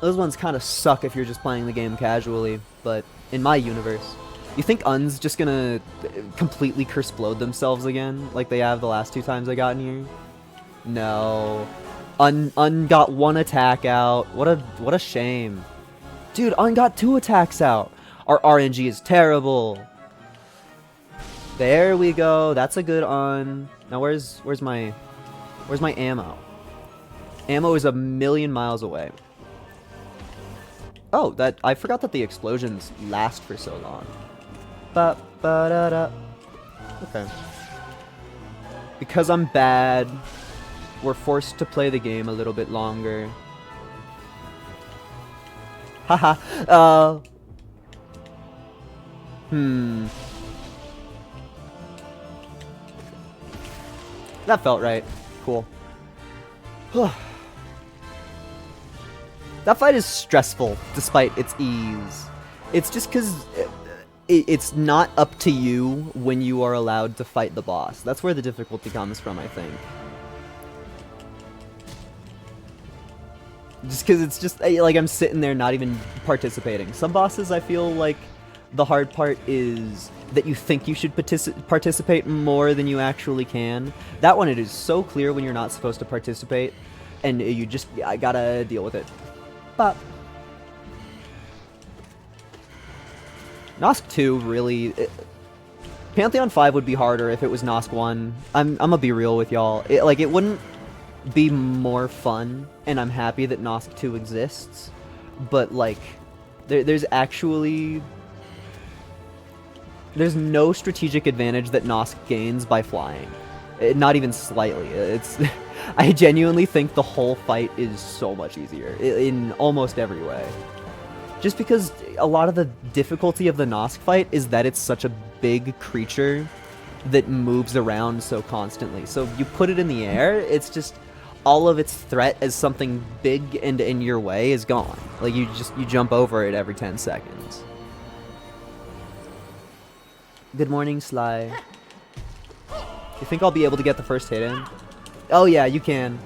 Those ones kind of suck if you're just playing the game casually, but in my universe, you think Un's just gonna completely curse-blowed themselves again, like they have the last 2 times I got in here? No. Un got 1 attack out. What a shame. Dude, Un got 2 attacks out. Our RNG is terrible. There we go. That's a good Un. Now where's my ammo? Ammo is 1,000,000 miles away. Oh, I forgot that the explosions last for so long. Ba-ba-da-da. Okay. Because I'm bad, we're forced to play the game a little bit longer. Haha. That felt right. Cool. That fight is stressful, despite its ease. It's just because it's not up to you when you are allowed to fight the boss. That's where the difficulty comes from, I think. Just because it's just, like, I'm sitting there not even participating. Some bosses, I feel like the hard part is that you think you should participate more than you actually can. That one, it is so clear when you're not supposed to participate, and I gotta deal with it. But Nosk 2 really... Pantheon 5 would be harder if it was Nosk 1. I'm gonna be real with y'all. It wouldn't be more fun, and I'm happy that Nosk 2 exists. But, like, there's actually... There's no strategic advantage that Nosk gains by flying. Not even slightly. I genuinely think the whole fight is so much easier in almost every way. Just because a lot of the difficulty of the Nosk fight is that it's such a big creature that moves around so constantly. So you put it in the air, it's just all of its threat as something big and in your way is gone. Like you jump over it every 10 seconds. Good morning, Sly. You think I'll be able to get the first hit in? Oh yeah, you can.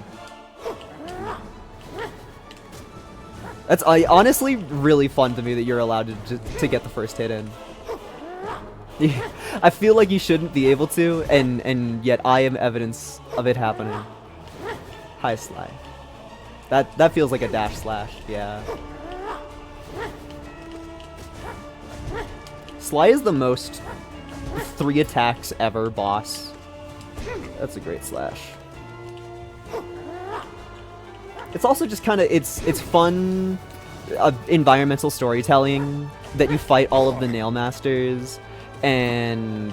That's honestly really fun to me that you're allowed to get the first hit in. I feel like you shouldn't be able to, and yet I am evidence of it happening. Hi, Sly. That feels like a dash slash, yeah. Sly is the most 3 attacks ever boss. That's a great slash. It's also just kind of it's fun environmental storytelling that you fight all of the Nail Masters, and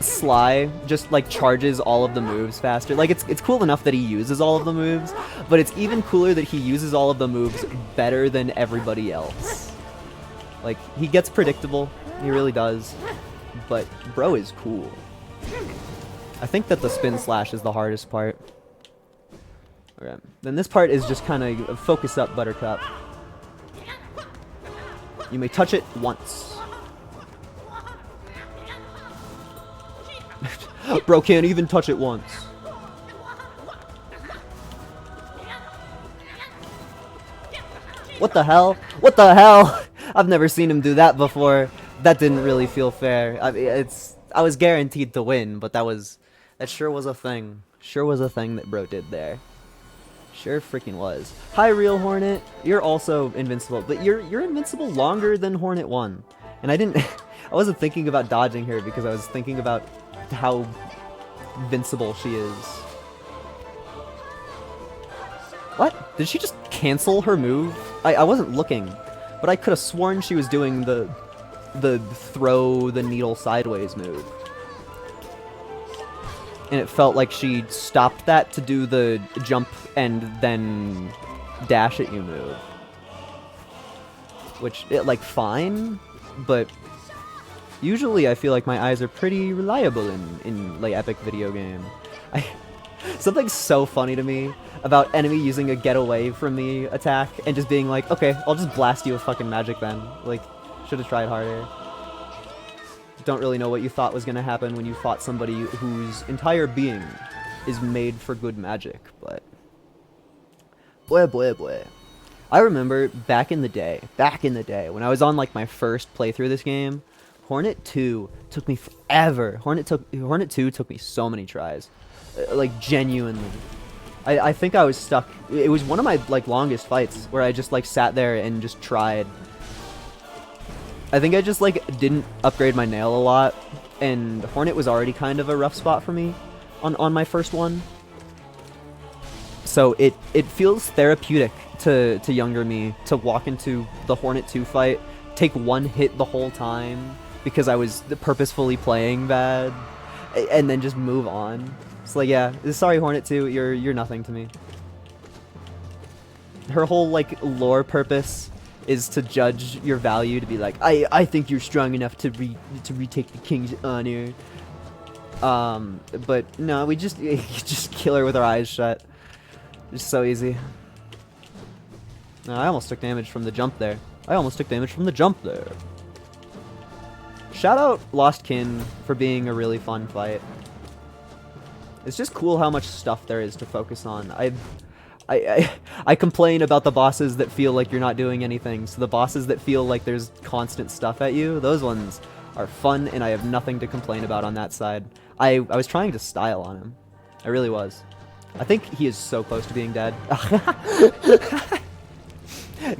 Sly just like charges all of the moves faster. Like it's cool enough that he uses all of the moves, but it's even cooler that he uses all of the moves better than everybody else. Like he gets predictable, he really does, but bro is cool. I think that the spin slash is the hardest part. Okay, then this part is just kind of focus up, Buttercup. You may touch it once. Bro can't even touch it once. What the hell? What the hell? I've never seen him do that before. That didn't really feel fair. I was guaranteed to win, but that sure was a thing. Sure was a thing that bro did there. Sure freaking was. Hi, Real Hornet. You're also invincible, but you're invincible longer than Hornet 1. And I wasn't thinking about dodging her because I was thinking about how invincible she is. What? Did she just cancel her move? I wasn't looking, but I could have sworn she was doing the throw the needle sideways move. And it felt like she stopped that to do the jump and then dash at you move. Which, like, fine, but usually I feel like my eyes are pretty reliable in like, epic video game. Something so funny to me about enemy using a get away from me attack and just being like, okay, I'll just blast you with fucking magic then. Like, should have tried harder. Don't really know what you thought was going to happen when you fought somebody whose entire being is made for good magic, but boy. I remember back in the day, when I was on like my first playthrough of this game, Hornet 2 took me forever. Hornet 2 took me so many tries. Like, genuinely. I think I was stuck. It was one of my like longest fights where I just like sat there and just tried. I think I just like didn't upgrade my nail a lot, and Hornet was already kind of a rough spot for me on my first one. So it feels therapeutic to younger me to walk into the Hornet 2 fight, take one hit the whole time because I was purposefully playing bad, and then just move on. It's like, yeah, sorry Hornet 2, you're nothing to me. Her whole like lore purpose is to judge your value, to be like, I think you're strong enough to retake the king's honor. But no, we just kill her with our eyes shut. It's so easy. No, I almost took damage from the jump there. Shout out Lost Kin for being a really fun fight. It's just cool how much stuff there is to focus on. I complain about the bosses that feel like you're not doing anything, so the bosses that feel like there's constant stuff at you, those ones are fun, and I have nothing to complain about on that side. I was trying to style on him. I really was. I think he is so close to being dead.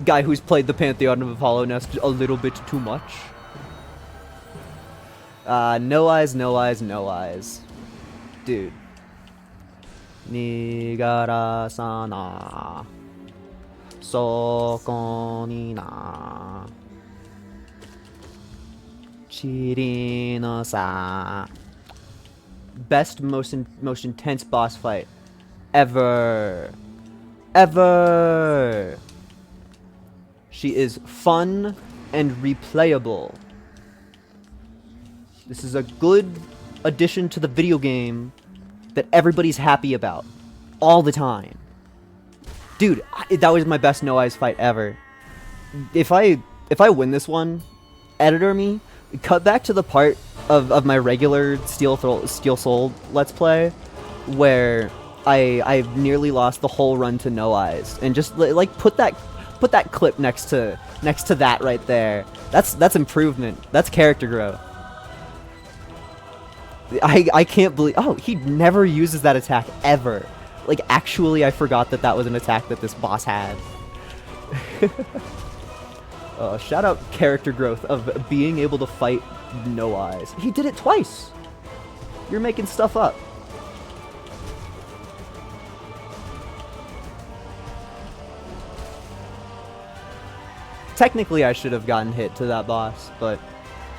Guy who's played the Pantheon of Apollo Nest a little bit too much. No eyes, no eyes, no eyes. Dude. Nigara sana soko ni na chirino sa. Best, most intense boss fight ever. She is fun and replayable. This is a good addition to the video game that everybody's happy about all the time. Dude, that was my best No Eyes fight ever. If I win this one, editor me, cut back to the part of my regular Steel Soul Let's Play where I nearly lost the whole run to No Eyes, and just like put that clip next to that right there. That's improvement. That's character growth. I can't believe... Oh, he never uses that attack, ever. Like, actually, I forgot that was an attack that this boss had. Shout out character growth of being able to fight No Eyes. He did it twice! You're making stuff up. Technically, I should have gotten hit to that boss, but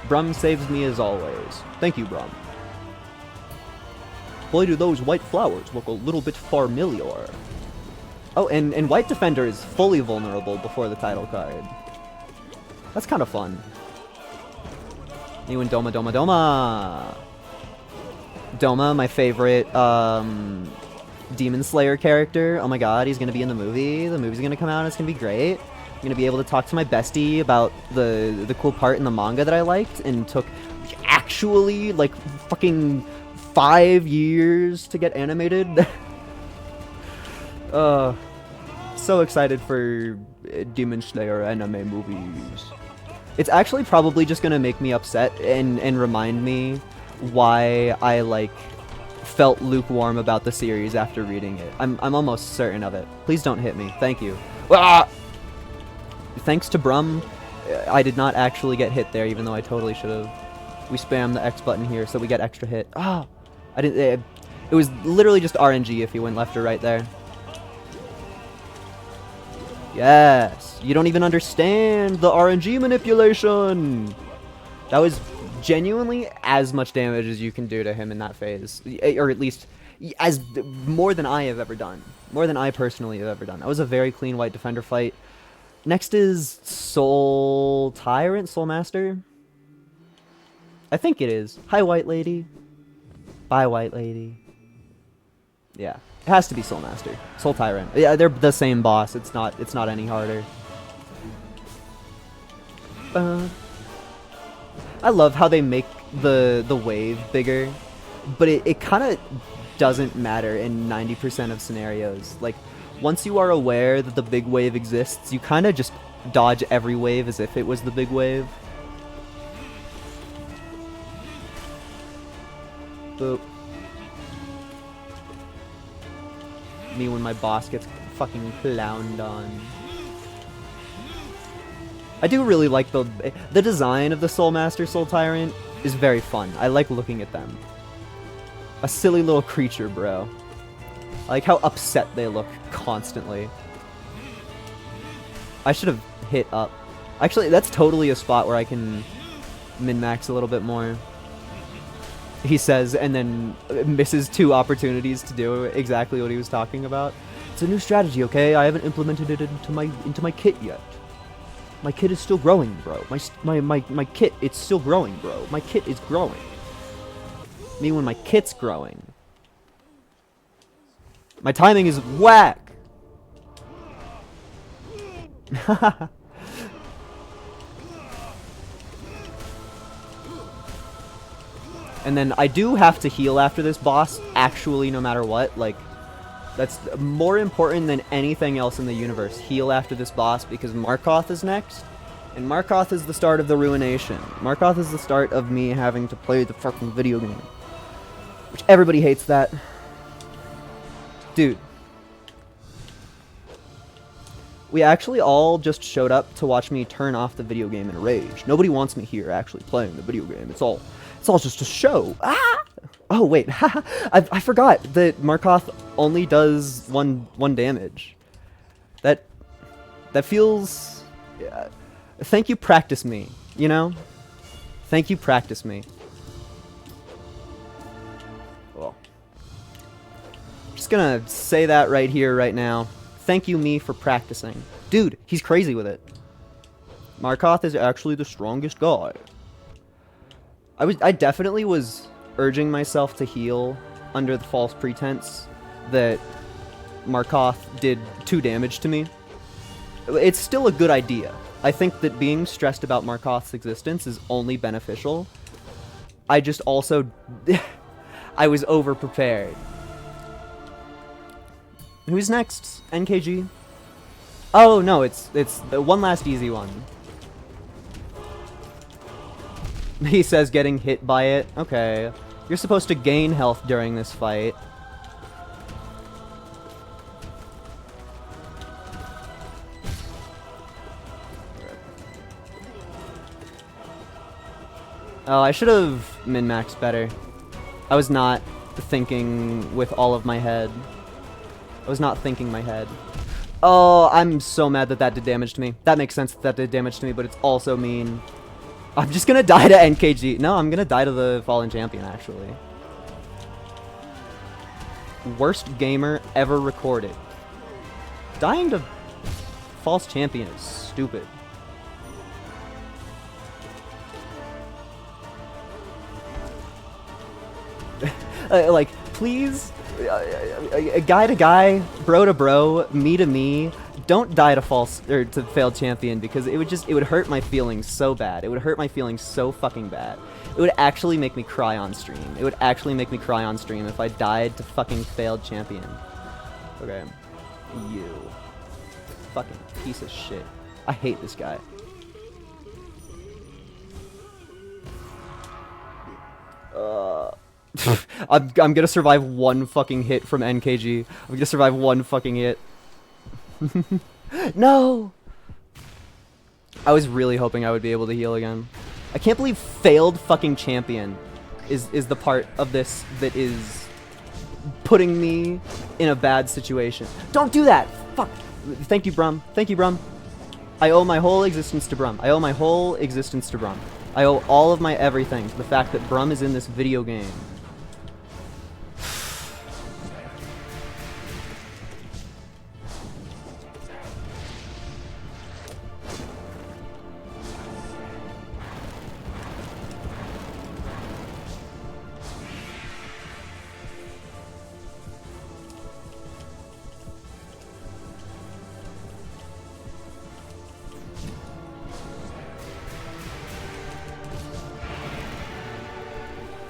Brum saves me as always. Thank you, Brum. Boy, do those white flowers look a little bit familiar. Oh, and White Defender is fully vulnerable before the title card. That's kind of fun. You and Doma Doma Doma! Doma, my favorite, Demon Slayer character. Oh my god, he's gonna be in the movie. The movie's gonna come out, it's gonna be great. I'm gonna be able to talk to my bestie about the cool part in the manga that I liked and took actually, like, fucking 5 years to get animated. So excited for Demon Slayer anime movies. It's actually probably just gonna make me upset and remind me why I, like, felt lukewarm about the series after reading it. I'm almost certain of it. Please don't hit me. Thank you. Ah! Thanks to Brum, I did not actually get hit there, even though I totally should have. We spam the X button here so we get extra hit. Ah! I didn't. It was literally just RNG if you went left or right there. Yes! You don't even understand the RNG manipulation! That was genuinely as much damage as you can do to him in that phase. Or at least, as more than I have ever done. More than I personally have ever done. That was a very clean White Defender fight. Next is Soul Tyrant? Soul Master? I think it is. Hi, White Lady. Bye, White Lady. Yeah. It has to be Soul Master. Soul Tyrant. Yeah, they're the same boss. It's not any harder. I love how they make the wave bigger, but it kind of doesn't matter in 90% of scenarios. Like, once you are aware that the big wave exists, you kind of just dodge every wave as if it was the big wave. Boop. Me when my boss gets fucking clowned on. I do really like the design of the Soul Master Soul Tyrant is very fun. I like looking at them. A silly little creature, bro. I like how upset they look constantly. I should have hit up. Actually, that's totally a spot where I can min-max a little bit more. He says, and then misses 2 opportunities to do exactly what he was talking about. It's a new strategy, okay? I haven't implemented it into my kit yet. My kit is still growing, bro. My kit, it's still growing, bro. My kit is growing. Me when my kit's growing. My timing is whack. And then I do have to heal after this boss, actually, no matter what. Like, that's more important than anything else in the universe. Heal after this boss, because Markoth is next. And Markoth is the start of the ruination. Markoth is the start of me having to play the fucking video game. Which everybody hates that. Dude. We actually all just showed up to watch me turn off the video game in a rage. Nobody wants me here actually playing the video game. It's all just a show. Ah! Oh wait, I forgot that Markoth only does one damage. That feels. Thank you, practice me. You know. Thank you, practice me. Well, just gonna say that right here, right now. Thank you, me, for practicing. Dude, he's crazy with it. Markoth is actually the strongest guy. I definitely was urging myself to heal under the false pretense that Markoth did 2 damage to me. It's still a good idea. I think that being stressed about Markoth's existence is only beneficial. I just also... I was over-prepared. Who's next? NKG? Oh, no, it's the one last easy one. He says getting hit by it. Okay. You're supposed to gain health during this fight. Oh, I should have min-maxed better. I was not thinking with all of my head. I was not thinking my head. Oh, I'm so mad that that did damage to me. That makes sense that that did damage to me, but it's also mean. I'm just gonna die to NKG. No, I'm gonna die to the Fallen Champion, actually. Worst gamer ever recorded. Dying to False Champion is stupid. Like, please, guy to guy, bro to bro, me to me, don't die to false or to failed champion, because it would hurt my feelings so bad. It would hurt my feelings so fucking bad. It would actually make me cry on stream. It would actually make me cry on stream if I died to fucking failed champion. Okay. You. Fucking piece of shit. I hate this guy. I'm gonna survive one fucking hit from NKG. I'm gonna survive one fucking hit. No! I was really hoping I would be able to heal again. I can't believe failed fucking champion is the part of this that is putting me in a bad situation. Don't do that! Fuck! Thank you, Brum. Thank you, Brum. I owe my whole existence to Brum. I owe my whole existence to Brum. I owe all of my everything to the fact that Brum is in this video game.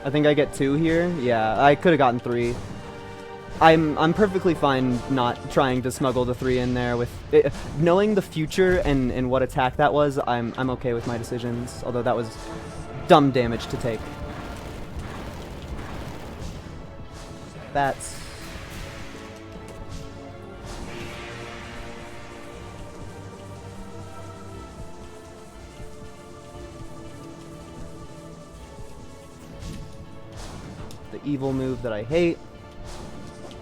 I think I get 2 here. Yeah, I could have gotten 3. I'm perfectly fine not trying to smuggle the 3 in there with it, knowing the future and what attack that was. I'm okay with my decisions, although that was dumb damage to take. That's the evil move that I hate.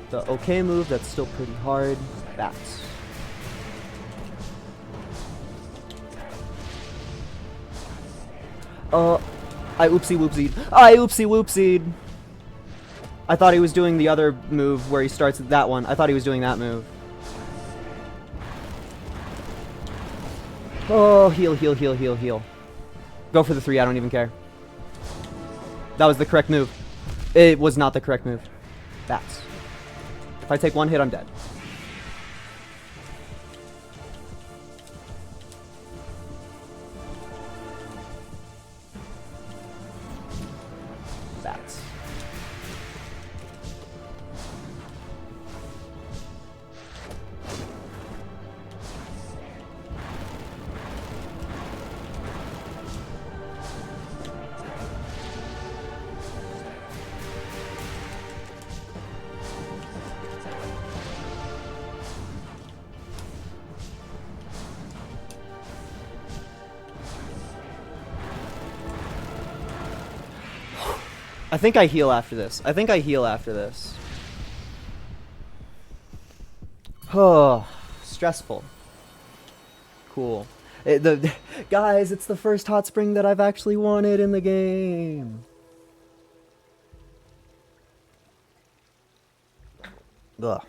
The okay move that's still pretty hard. Bats. I oopsie whoopsied. I oopsie whoopsied. I thought he was doing the other move where he starts at that one. I thought he was doing that move. Oh, heal, heal, heal, heal, heal. Go for the 3, I don't even care. That was the correct move. It was not the correct move. Bats. If I take 1 hit, I'm dead. Bats. I think I heal after this. I think I heal after this. Oh, stressful. Cool. Guys, it's the first hot spring that I've actually wanted in the game. Ugh.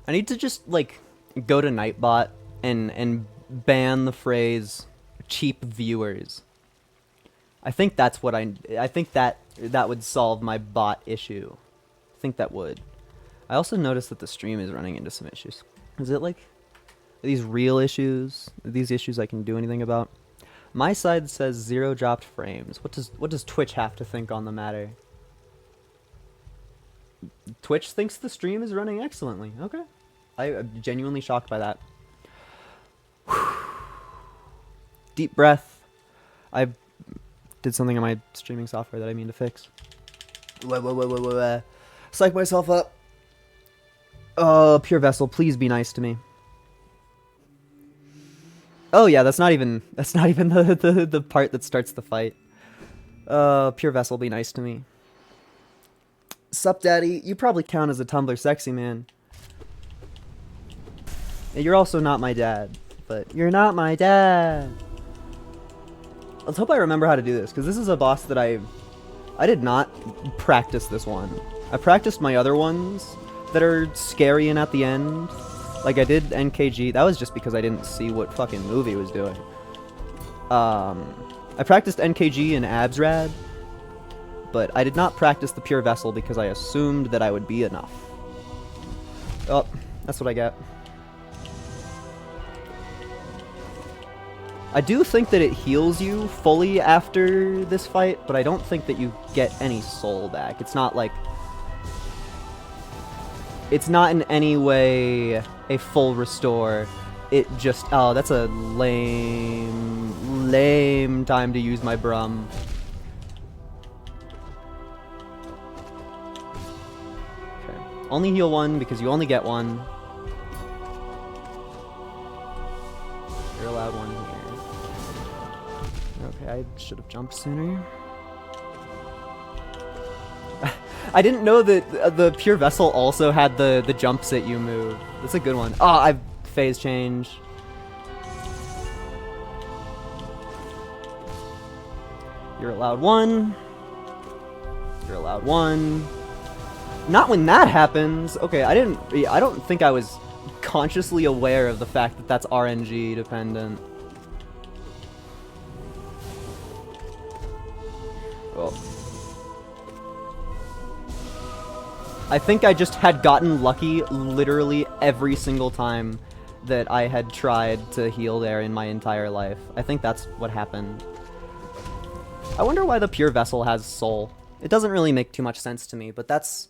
I need to just, like, go to Nightbot and ban the phrase cheap viewers. I think that's what I think that would solve my bot issue. I think that would. I also noticed that the stream is running into some issues. Is it like, are these real issues? Are these issues I can do anything about? My side says 0 dropped frames. What does Twitch have to think on the matter? Twitch thinks the stream is running excellently. Okay. I'm genuinely shocked by that. Deep breath. I did something on my streaming software that I mean to fix. Psych myself up. Oh, Pure Vessel, please be nice to me. Oh yeah, that's not even the part that starts the fight. Pure Vessel, be nice to me. Sup, Daddy? You probably count as a Tumblr sexy man. You're also not my dad, but you're not my dad. Let's hope I remember how to do this, because this is a boss that I did not practice this one. I practiced my other ones that are scary and at the end. Like I did NKG. That was just because I didn't see what fucking movie was doing. I practiced NKG and Absrad, but I did not practice the Pure Vessel because I assumed that I would be enough. Oh, that's what I get. I do think that it heals you fully after this fight, but I don't think that you get any soul back. It's not like... It's not in any way a full restore. It just... Oh, that's a lame time to use my Brum. Okay. Only heal one because you only get one. You're allowed one here. Okay, I should have jumped sooner. I didn't know that the Pure Vessel also had the jumps that you move. That's a good one. Oh, I phase change. You're allowed one. You're allowed one. Not when that happens. Okay, I don't think I was consciously aware of the fact that that's RNG dependent. Well, I think I just had gotten lucky literally every single time that I had tried to heal there in my entire life. I think that's what happened. I wonder why the Pure Vessel has soul. It doesn't really make too much sense to me, but this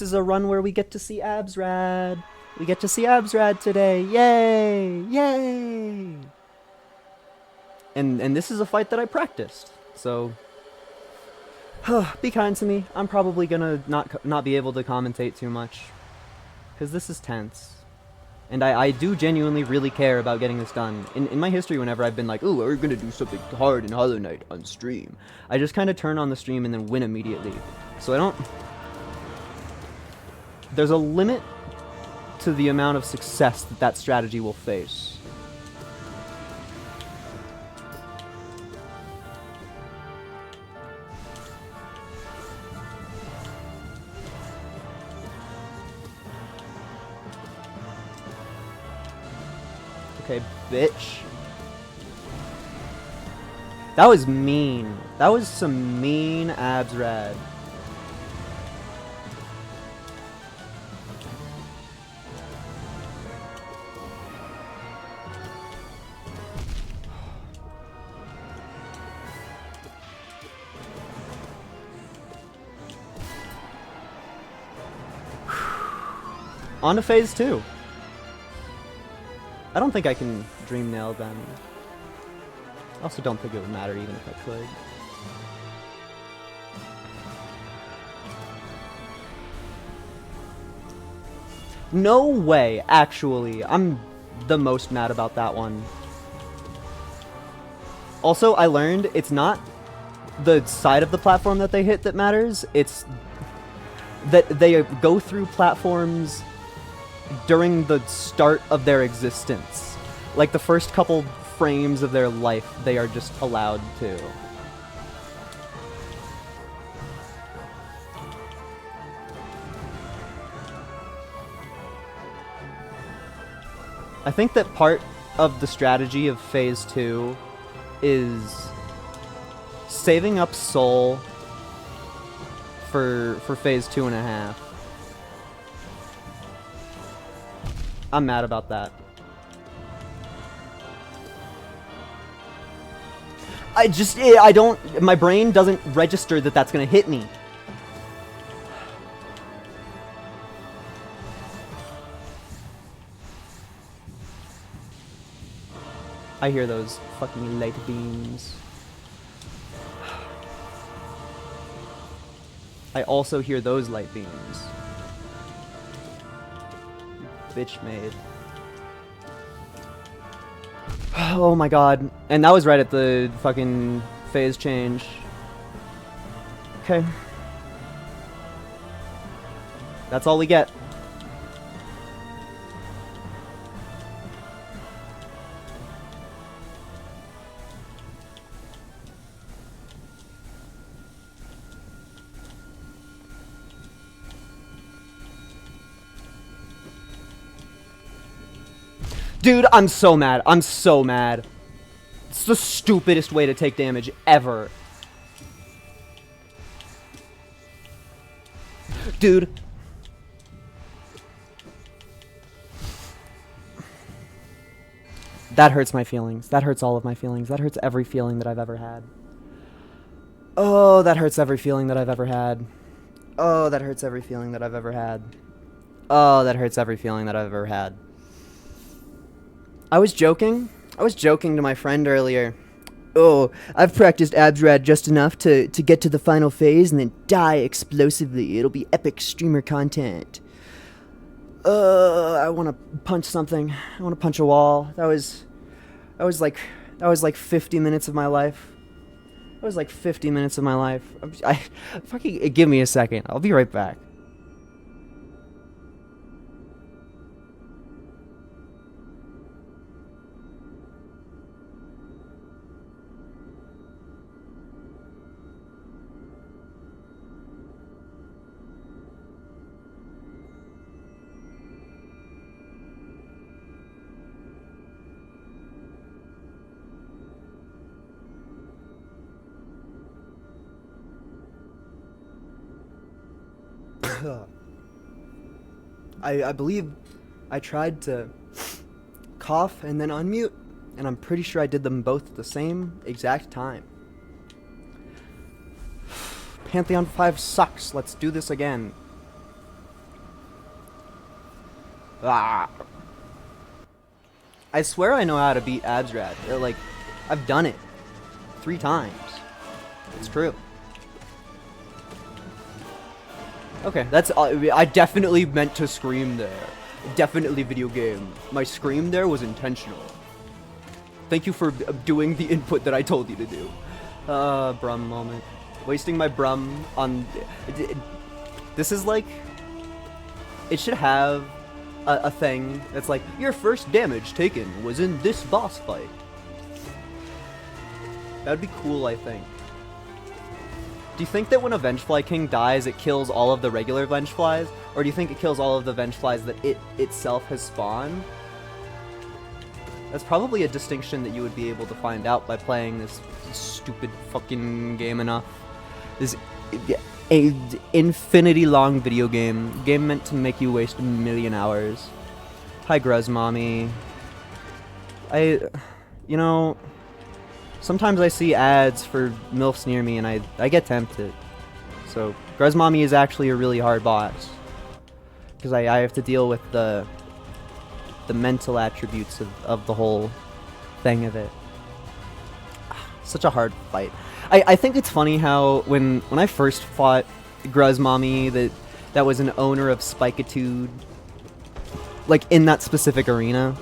is a run where we get to see Absrad. We get to see Absrad today. Yay! Yay! And this is a fight that I practiced. So be kind to me. I'm probably gonna not be able to commentate too much, because this is tense. And I do genuinely really care about getting this done. In my history, whenever I've been like, ooh, we're gonna do something hard in Hollow Knight on stream, I just kind of turn on the stream and then win immediately. So I don't... There's a limit to the amount of success that strategy will face. Okay, bitch. That was mean. That was some mean Absrad. On to phase 2. I don't think I can Dream Nail them. I also don't think it would matter even if I could. No way, actually. I'm the most mad about that one. Also, I learned it's not the side of the platform that they hit that matters. It's that they go through platforms during the start of their existence. Like the first couple frames of their life, they are just allowed to. I think that part of the strategy of Phase 2 is saving up soul for Phase 2.5. I'm mad about that. I don't, my brain doesn't register that that's gonna hit me. I hear those fucking light beams. I also hear those light beams. Bitch made. Oh my god. And that was right at the fucking phase change. Okay. That's all we get. Dude, I'm so mad. I'm so mad. It's the stupidest way to take damage ever. Dude. That hurts my feelings. That hurts all of my feelings. That hurts every feeling that I've ever had. Oh, that hurts every feeling that I've ever had. Oh, that hurts every feeling that I've ever had. Oh, that hurts every feeling that I've ever had. I was joking. I was joking to my friend earlier. Oh, I've practiced Absrad just enough to get to the final phase and then die explosively. It'll be epic streamer content. I want to punch something. I want to punch a wall. That was like 50 minutes of my life. That was like 50 minutes of my life. Fucking give me a second. I'll be right back. I believe I tried to cough and then unmute, and I'm pretty sure I did them both at the same exact time. Pantheon 5 sucks. Let's do this again. Ah. I swear I know how to beat Absrad. Like, I've done it 3 times. It's true. Okay, that's I definitely meant to scream there. Definitely video game. My scream there was intentional. Thank you for doing the input that I told you to do. Brum moment. Wasting my brum on... This is like... It should have a thing that's like, your first damage taken was in this boss fight. That'd be cool, I think. Do you think that when a Vengefly King dies, it kills all of the regular Vengeflies? Or do you think it kills all of the Vengeflies that it itself has spawned? That's probably a distinction that you would be able to find out by playing this stupid fucking game enough. This infinity long video game. Game meant to make you waste 1,000,000 hours. Hi, Gruz Mommy. You know... Sometimes I see ads for MILFs near me and I get tempted. So, Gruz Mommy is actually a really hard boss. Because I have to deal with the mental attributes of the whole thing of it. Such a hard fight. I think it's funny how when I first fought Gruz Mommy that was an owner of Spikitude, like in that specific arena,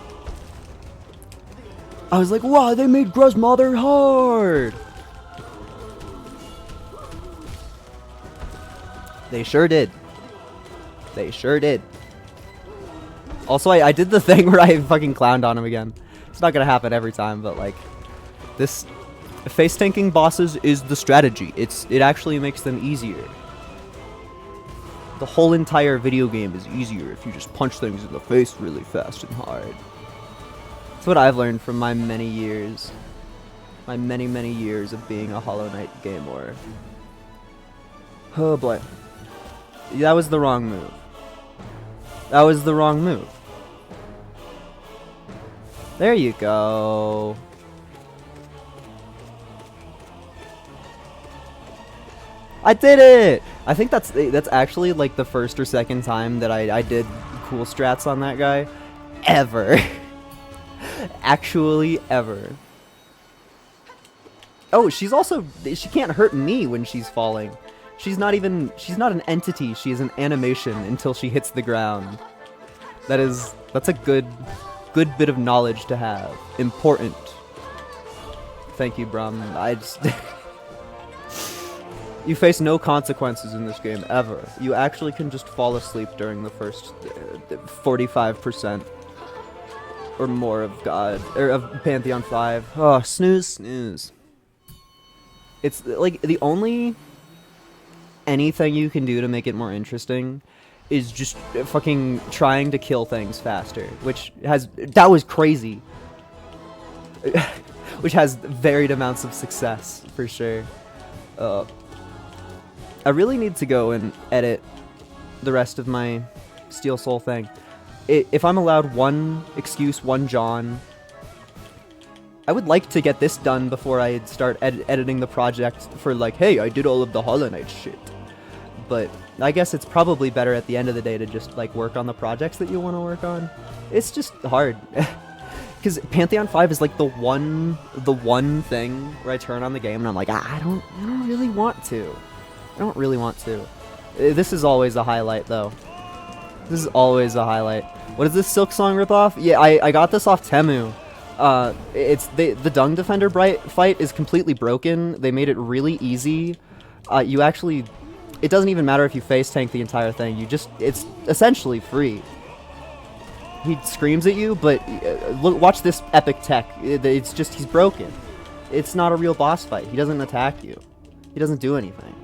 I was like, wow, they made Gruz Mother hard! They sure did. They sure did. Also, I did the thing where I fucking clowned on him again. It's not gonna happen every time, but like, this face tanking bosses is the strategy. It actually makes them easier. The whole entire video game is easier if you just punch things in the face really fast and hard. That's what I've learned from my many years. My many, many years of being a Hollow Knight gamer. Oh boy. That was the wrong move. That was the wrong move. There you go. I did it! I think that's actually like the first or second time that I did cool strats on that guy. Ever. Actually, ever. Oh, she can't hurt me when she's falling. She's not an entity, she is an animation until she hits the ground. That's a good bit of knowledge to have. Important. Thank you, Brum. You face no consequences in this game, ever. You actually can just fall asleep during the first 45% or more of of Pantheon 5. Oh, snooze, snooze. It's like the only anything you can do to make it more interesting is just fucking trying to kill things faster, that was crazy. Which has varied amounts of success, for sure. I really need to go and edit the rest of my Steel Soul thing. If I'm allowed one excuse, one John, I would like to get this done before I start editing the project for like, hey, I did all of the Hollow Knight shit. But I guess it's probably better at the end of the day to just like work on the projects that you want to work on. It's just hard. Because Pantheon 5 is like the one thing where I turn on the game and I'm like, I don't really want to. I don't really want to. This is always a highlight though. This is always a highlight. What is this Silk Song ripoff? Yeah, I got this off Temu. It's the Dung Defender fight is completely broken. They made it really easy. You actually, it doesn't even matter if you face tank the entire thing. It's essentially free. He screams at you, but watch this epic tech. It's just, he's broken. It's not a real boss fight. He doesn't attack you. He doesn't do anything.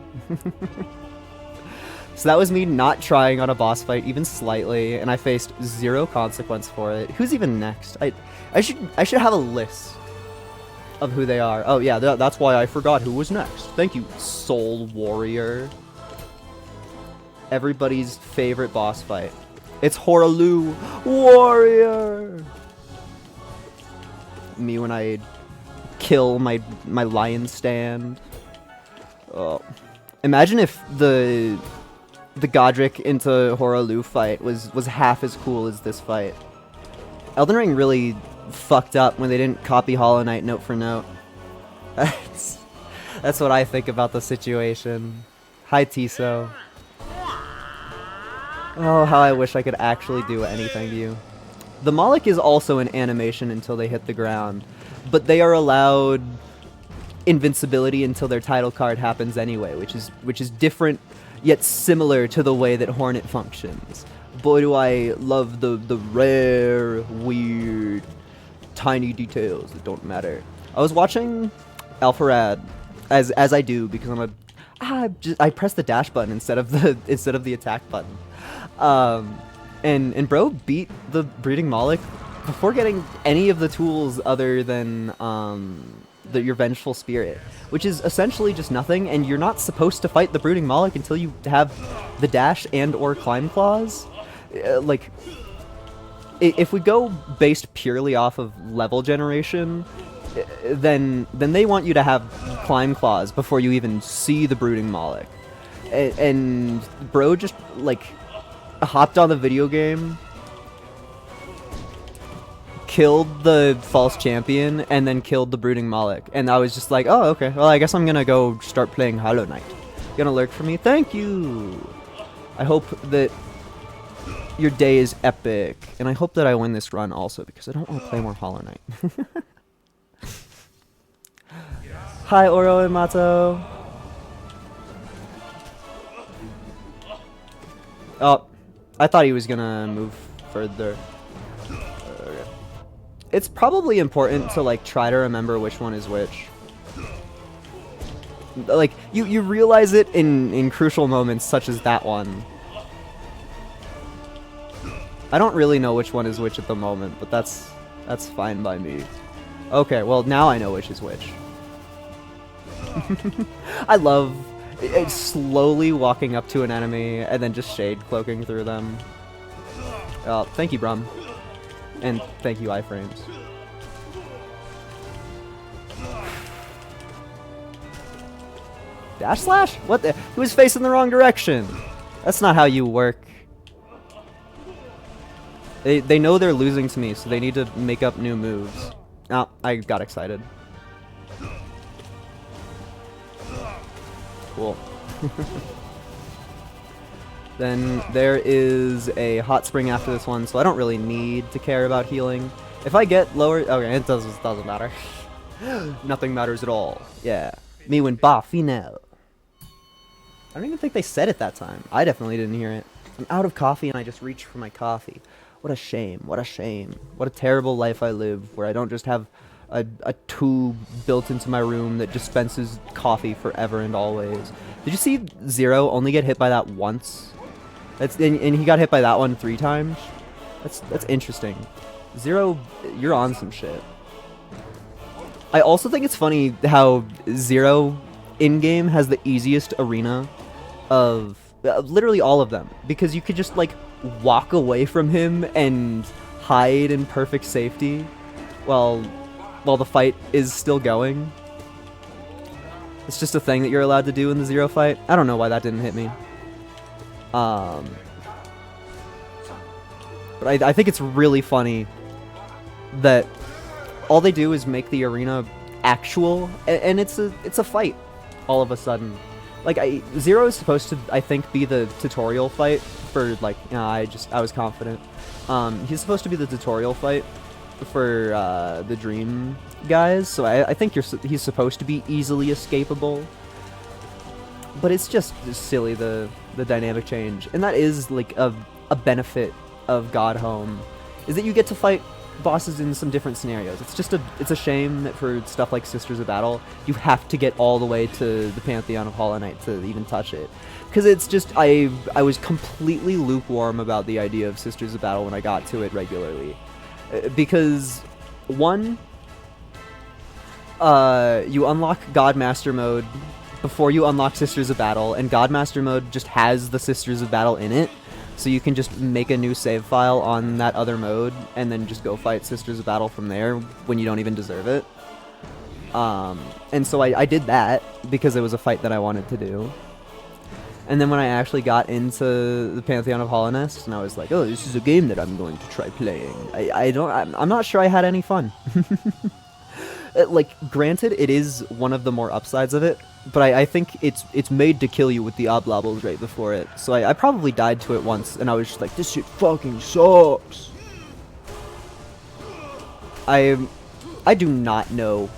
So that was me not trying on a boss fight even slightly, and I faced zero consequence for it. Who's even next? I should have a list of who they are. Oh yeah, that's why I forgot who was next. Thank you, Soul Warrior. Everybody's favorite boss fight. It's Horalu Warrior. Me when I kill my lion stand. Oh, imagine if the Godric into Horalu fight was half as cool as this fight. Elden Ring really fucked up when they didn't copy Hollow Knight note for note. That's what I think about the situation. Hi, Tiso. Oh, how I wish I could actually do anything to you. The Moloch is also an animation until they hit the ground, but they are allowed invincibility until their title card happens anyway, which is different yet similar to the way that Hornet functions. Boy, do I love the rare, weird, tiny details that don't matter. I was watching Alpharad, as I do, because I press the dash button instead of the attack button. And bro beat the Breeding Moloch before getting any of the tools other than your Vengeful Spirit, which is essentially just nothing, and you're not supposed to fight the Brooding Moloch until you have the dash and or climb claws. Like, if we go based purely off of level generation, then they want you to have climb claws before you even see the Brooding Moloch. And bro just, like, hopped on the video game, killed the false champion, and then killed the Brooding Moloch. And I was just like, oh, okay, well, I guess I'm gonna go start playing Hollow Knight. You gonna lurk for me? Thank you! I hope that your day is epic. And I hope that I win this run also, because I don't want to play more Hollow Knight. Hi, Oro and Mato. Oh, I thought he was gonna move further. It's probably important to, like, try to remember which one is which. Like, you realize it in crucial moments such as that one. I don't really know which one is which at the moment, but that's fine by me. Okay, well, now I know which is which. I love slowly walking up to an enemy and then just shade cloaking through them. Thank you, Brum. And thank you, iframes. Dash slash? What the? He was facing the wrong direction. That's not how you work. They know they're losing to me, so they need to make up new moves. Oh, I got excited. Cool. Then there is a hot spring after this one, so I don't really need to care about healing. If I get lower, okay, it doesn't matter. Nothing matters at all. Yeah, me win ba final. I don't even think they said it that time. I definitely didn't hear it. I'm out of coffee and I just reached for my coffee. What a shame. What a shame. What a terrible life I live, where I don't just have a tube built into my room that dispenses coffee forever and always. Did you see Zero only get hit by that once? And he got hit by that one 3 times. That's interesting. Zero, you're on some shit. I also think it's funny how Zero in-game has the easiest arena of literally all of them, because you could just like walk away from him and hide in perfect safety while the fight is still going. It's just a thing that you're allowed to do in the Zero fight. I don't know why that didn't hit me. But I think it's really funny that all they do is make the arena actual, and it's a fight all of a sudden. Like, Zero is supposed to, I think, be the tutorial fight for, like, you know, I was confident. He's supposed to be the tutorial fight for the Dream guys, so I think he's supposed to be easily escapable. But it's just silly, the dynamic change. And that is, like, a benefit of God Home, is that you get to fight bosses in some different scenarios. It's a shame that for stuff like Sisters of Battle, you have to get all the way to the Pantheon of Hollow Knight to even touch it. Because it's just, I was completely lukewarm about the idea of Sisters of Battle when I got to it regularly. Because, one, you unlock God Master Mode before you unlock Sisters of Battle, and God Master Mode just has the Sisters of Battle in it. So you can just make a new save file on that other mode and then just go fight Sisters of Battle from there when you don't even deserve it. And so I did that because it was a fight that I wanted to do. And then when I actually got into the Pantheon of Hollow Knight, and I was like, oh, this is a game that I'm going to try playing. I'm not sure I had any fun. Like, granted, it is one of the more upsides of it, but I think it's made to kill you with the oblobbles right before it. So I probably died to it once, and I was just like, this shit fucking sucks. I do not know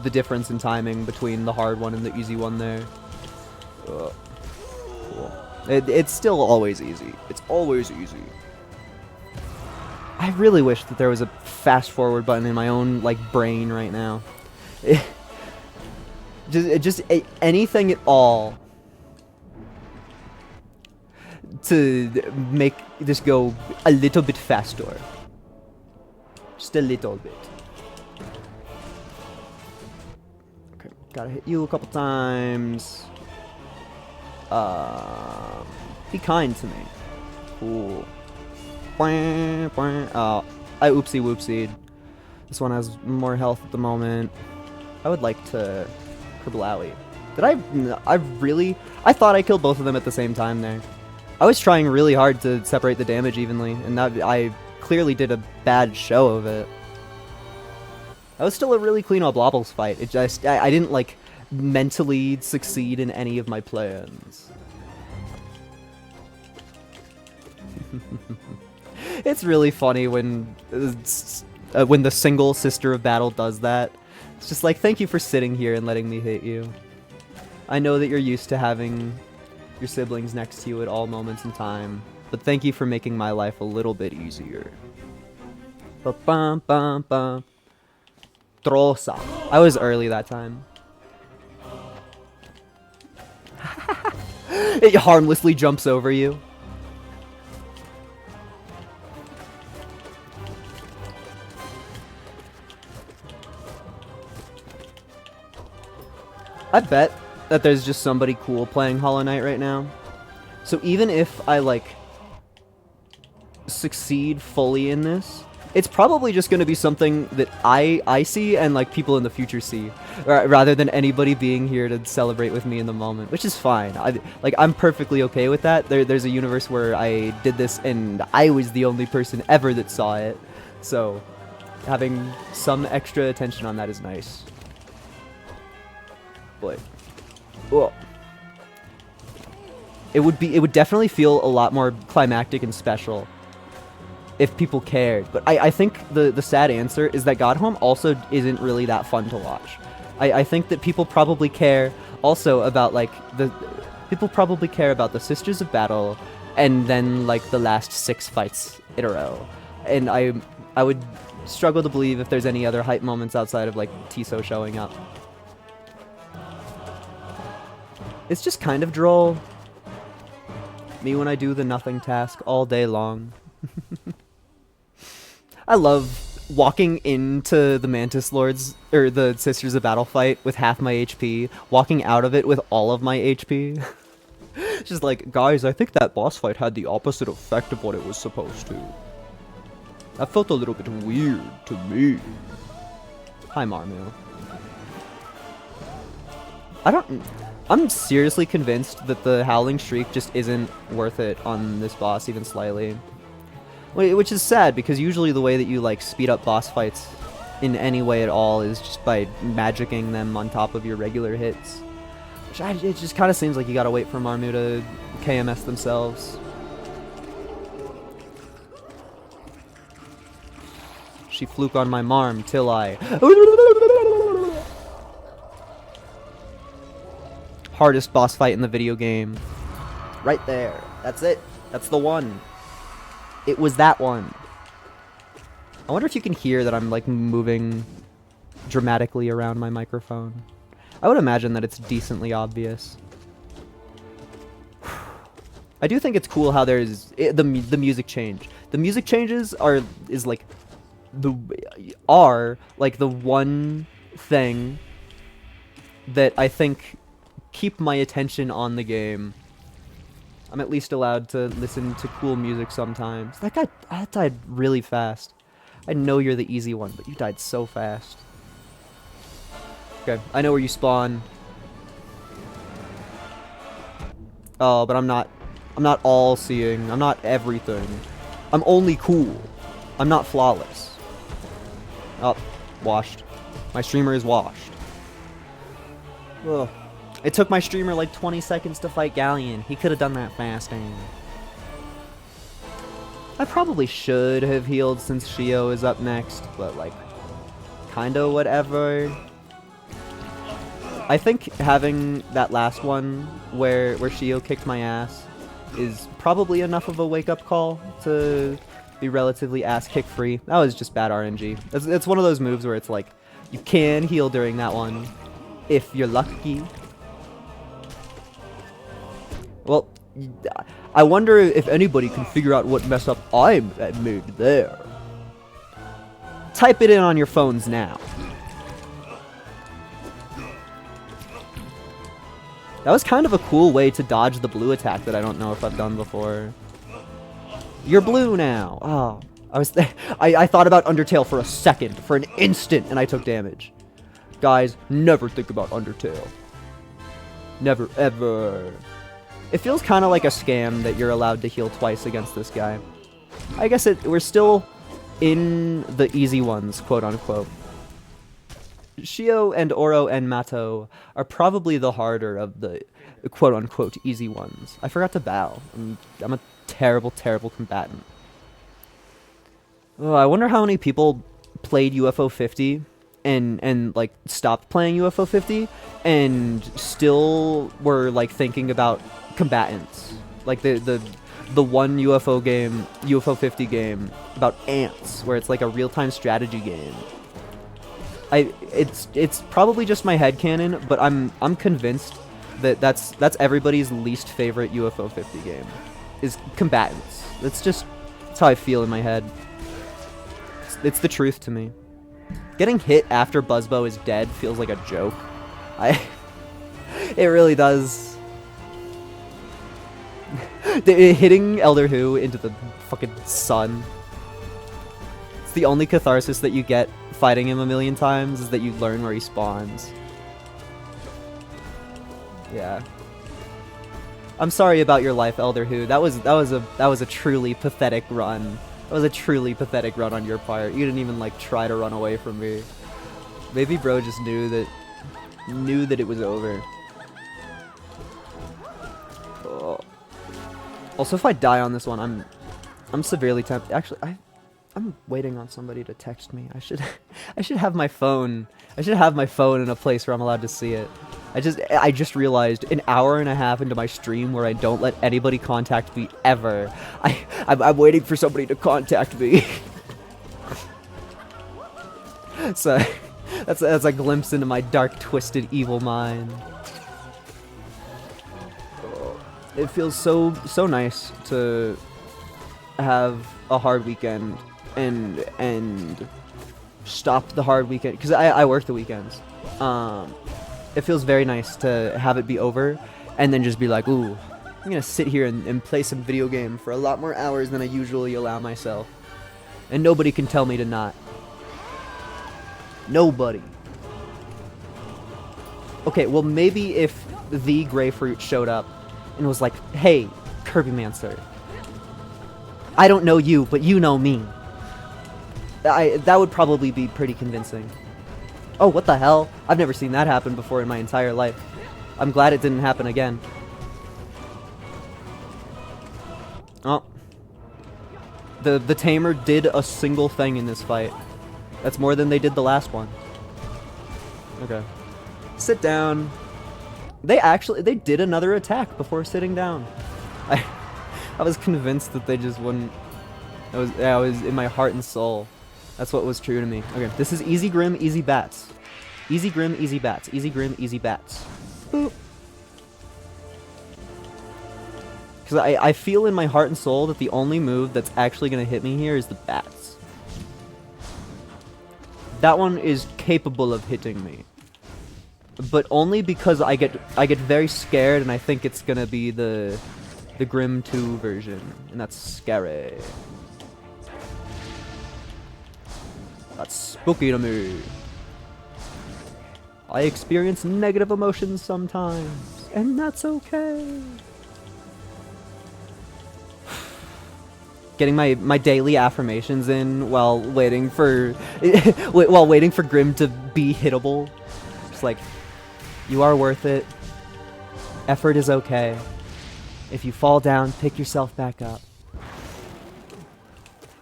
the difference in timing between the hard one and the easy one there. Cool. It's still always easy. It's always easy. I really wish that there was a fast forward button in my own, like, brain right now. Just anything at all to make this go a little bit faster. Just a little bit. Okay, gotta hit you a couple times. Be kind to me. Cool. Oh, I oopsie whoopsied. This one has more health at the moment. I would like to Kerblowy. Did I thought I killed both of them at the same time there. I was trying really hard to separate the damage evenly, and I clearly did a bad show of it. That was still a really clean Oblobbles fight. It just, I didn't, like, mentally succeed in any of my plans. It's really funny when the single Sister of Battle does that. It's just like, thank you for sitting here and letting me hit you. I know that you're used to having your siblings next to you at all moments in time, but thank you for making my life a little bit easier. Ba-bum, bum, bum. Trosa. I was early that time. It harmlessly jumps over you. I bet that there's just somebody cool playing Hollow Knight right now. So even if I, like, succeed fully in this, it's probably just going to be something that I see and, like, people in the future see, rather than anybody being here to celebrate with me in the moment, which is fine. I'm perfectly okay with that. There's a universe where I did this and I was the only person ever that saw it, so having some extra attention on that is nice. Boy. Whoa. It would definitely feel a lot more climactic and special if people cared. But I think the sad answer is that God Home also isn't really that fun to watch. I think that people probably care also about, like, people probably care about the Sisters of Battle and then, like, the last 6 fights in a row. And I would struggle to believe if there's any other hype moments outside of, like, Tiso showing up. It's just kind of droll. Me when I do the nothing task all day long. I love walking into the Mantis Lords, or the Sisters of Battle fight with half my HP, walking out of it with all of my HP. Just like, guys, I think that boss fight had the opposite effect of what it was supposed to. That felt a little bit weird to me. Hi, Marmu. I'm seriously convinced that the Howling Shriek just isn't worth it on this boss, even slightly. Which is sad, because usually the way that you, like, speed up boss fights in any way at all is just by magicking them on top of your regular hits. It just kind of seems like you gotta wait for Marmu to KMS themselves. She fluke on my marm till I... Hardest boss fight in the video game. Right there. That's it. That's the one. It was that one. I wonder if you can hear that I'm, like, moving dramatically around my microphone. I would imagine that it's decently obvious. I do think it's cool how there's the music change. The music changes are like the one thing that I think keep my attention on the game. I'm at least allowed to listen to cool music sometimes. That died really fast. I know you're the easy one, but you died so fast. Okay, I know where you spawn. Oh, but I'm not all seeing. I'm not everything. I'm only cool. I'm not flawless. Oh, washed. My streamer is washed. Ugh. It took my streamer like 20 seconds to fight Galleon. He could have done that faster. I probably should have healed since Shio is up next, but like, kinda whatever. I think having that last one where Shio kicked my ass is probably enough of a wake-up call to be relatively ass-kick free. That was just bad RNG. It's one of those moves where it's like, you can heal during that one, if you're lucky. Well, I wonder if anybody can figure out what mess up I made there. Type it in on your phones now. That was kind of a cool way to dodge the blue attack that I don't know if I've done before. You're blue now. Oh, I thought about Undertale for a second, for an instant, and I took damage. Guys, never think about Undertale. Never, ever. It feels kind of like a scam that you're allowed to heal twice against this guy. I guess we're still in the easy ones, quote unquote. Shio and Oro and Mato are probably the harder of the quote unquote easy ones. I forgot to bow. I'm a terrible, terrible combatant. Oh, I wonder how many people played UFO 50 and like stopped playing UFO 50 and still were like thinking about combatants. Like the one UFO game, UFO 50 game about ants, where it's like a real-time strategy game. It's probably just my headcanon, but I'm convinced that that's everybody's least favorite UFO 50 game, is combatants. That's how I feel in my head. It's the truth to me. Getting hit after Buzzbow is dead feels like a joke. It really does. Hitting Elder Who into the fucking sun. It's the only catharsis that you get fighting him a million times, is that you learn where he spawns. Yeah. I'm sorry about your life, Elder Who. That was a truly pathetic run. That was a truly pathetic run on your part. You didn't even like try to run away from me. Maybe bro just knew that it was over. Oh. Also, if I die on this one, I'm severely tempted. Actually, I'm waiting on somebody to text me. I should have my phone. I should have my phone in a place where I'm allowed to see it. I just realized an hour and a half into my stream where I don't let anybody contact me ever. I'm waiting for somebody to contact me. So that's a glimpse into my dark, twisted, evil mind. It feels so nice to have a hard weekend and stop the hard weekend, because I work the weekends. It feels very nice to have it be over and then just be like, ooh, I'm gonna sit here and play some video game for a lot more hours than I usually allow myself. And nobody can tell me to not. Nobody. Okay, well maybe if the Grapefruit showed up and was like, hey, Kirby Mancer, I don't know you, but you know me. That would probably be pretty convincing. Oh, what the hell? I've never seen that happen before in my entire life. I'm glad it didn't happen again. Oh. The Tamer did a single thing in this fight. That's more than they did the last one. Okay. Sit down. They did another attack before sitting down. I was convinced that they just wouldn't. I was in my heart and soul. That's what was true to me. Okay, this is easy Grim, easy bats. Easy Grim, easy bats. Easy Grim, easy bats. Boop. Because I feel in my heart and soul that the only move that's actually going to hit me here is the bats. That one is capable of hitting me. But only because I get very scared and I think it's going to be the Grim 2 version. And that's scary. That's spooky to me. I experience negative emotions sometimes, and that's okay. Getting my daily affirmations in while waiting for Grim to be hittable. Just like, you are worth it. Effort is okay. If you fall down, pick yourself back up.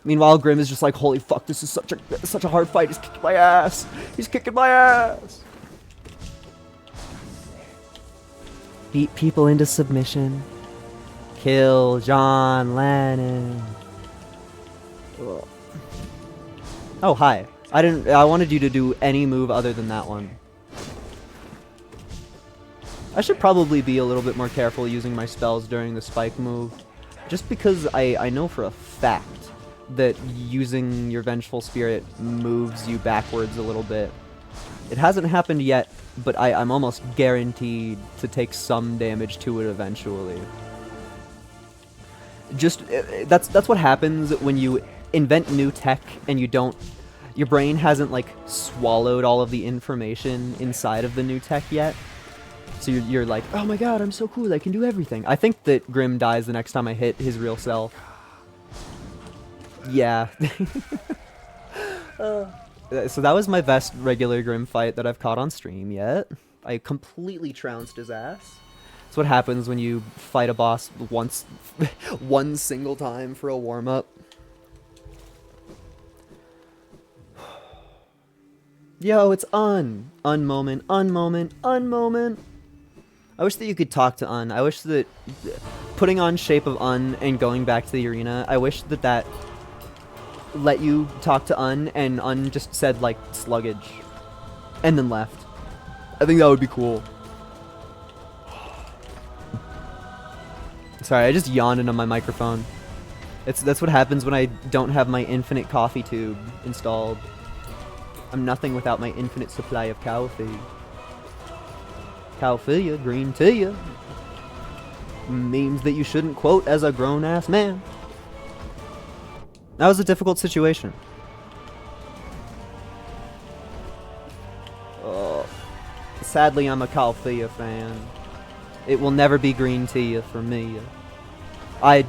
Meanwhile, Grim is just like, holy fuck, this is such a hard fight. He's kicking my ass. He's kicking my ass. Beat people into submission. Kill John Lennon. Ugh. Oh, hi. I wanted you to do any move other than that one. I should probably be a little bit more careful using my spells during the spike move. Just because I know for a fact that using your Vengeful Spirit moves you backwards a little bit. It hasn't happened yet, but I'm almost guaranteed to take some damage to it eventually. Just, that's what happens when you invent new tech and your brain hasn't like swallowed all of the information inside of the new tech yet. So you're like, oh my god, I'm so cool, I can do everything. I think that Grim dies the next time I hit his real self. Yeah. So that was my best regular Grim fight that I've caught on stream yet. I completely trounced his ass. That's what happens when you fight a boss once, one single time for a warm-up. Yo, it's Un-moment, Un-moment, Un-moment. I wish that you could talk to Un. I wish that putting on Shape of Un and going back to the arena, I wish that let you talk to Un and Un just said like sluggage and then left. I think that would be cool. Sorry, I just yawned into my microphone. That's what happens when I don't have my infinite coffee tube installed. I'm nothing without my infinite supply of coffee. Coffee, green to ya. Memes that you shouldn't quote as a grown-ass man. That was a difficult situation. Sadly, I'm a Calthea fan. It will never be green tea for me. I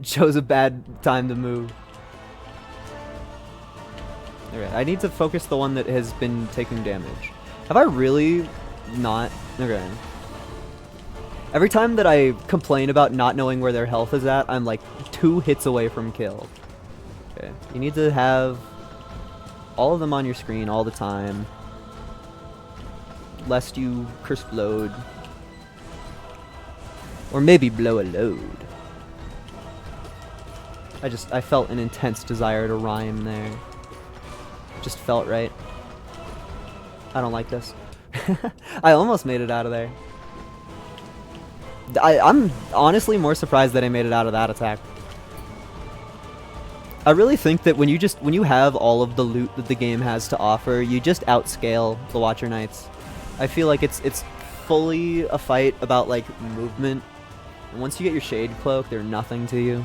chose a bad time to move. Okay, I need to focus the one that has been taking damage. Have I really not? Okay. Every time that I complain about not knowing where their health is at, I'm like 2 hits away from kill. Okay, you need to have all of them on your screen all the time, lest you explode. Or maybe blow a load. I felt an intense desire to rhyme there. Just felt right. I don't like this. I almost made it out of there. I'm honestly more surprised that I made it out of that attack. I really think that when you have all of the loot that the game has to offer, you just outscale the Watcher Knights. I feel like it's fully a fight about like movement. And once you get your Shade Cloak, they're nothing to you.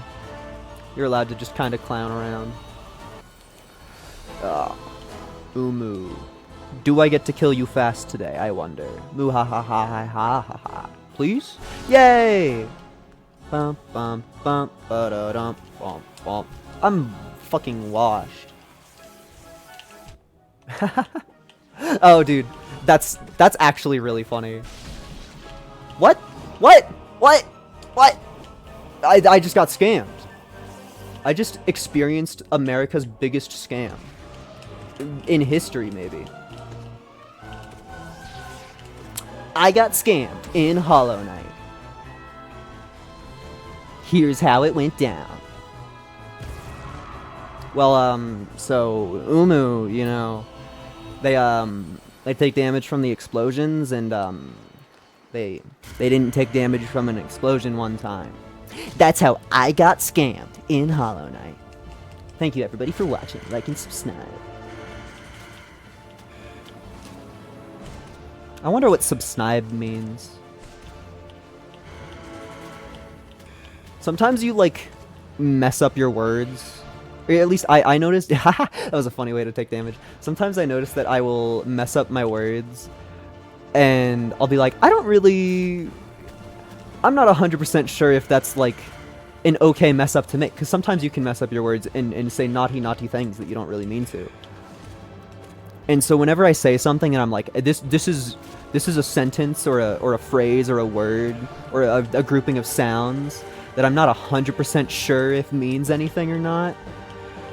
You're allowed to just kind of clown around. Umu. Do I get to kill you fast today, I wonder? Moo ha ha ha ha ha ha ha. Please? Yay! Bum bum bum ba da dum bum bum. I'm fucking washed. Oh, dude, that's actually really funny. What? What? What? What? I just got scammed. I just experienced America's biggest scam. In history, maybe. I got scammed in Hollow Knight. Here's how it went down. Well, so Umu, you know, they take damage from the explosions, and they didn't take damage from an explosion one time. That's how I got scammed in Hollow Knight. Thank you everybody for watching, like and subscribe. I wonder what subscribe means. Sometimes you like mess up your words. Or at least I noticed. That was a funny way to take damage. Sometimes I notice that I will mess up my words, and I'll be like, I'm not 100% sure if that's like an okay mess up to make, because sometimes you can mess up your words and say naughty things that you don't really mean to. And so whenever I say something and I'm like, this is a sentence or a phrase or a word or a grouping of sounds that I'm not 100% sure if means anything or not,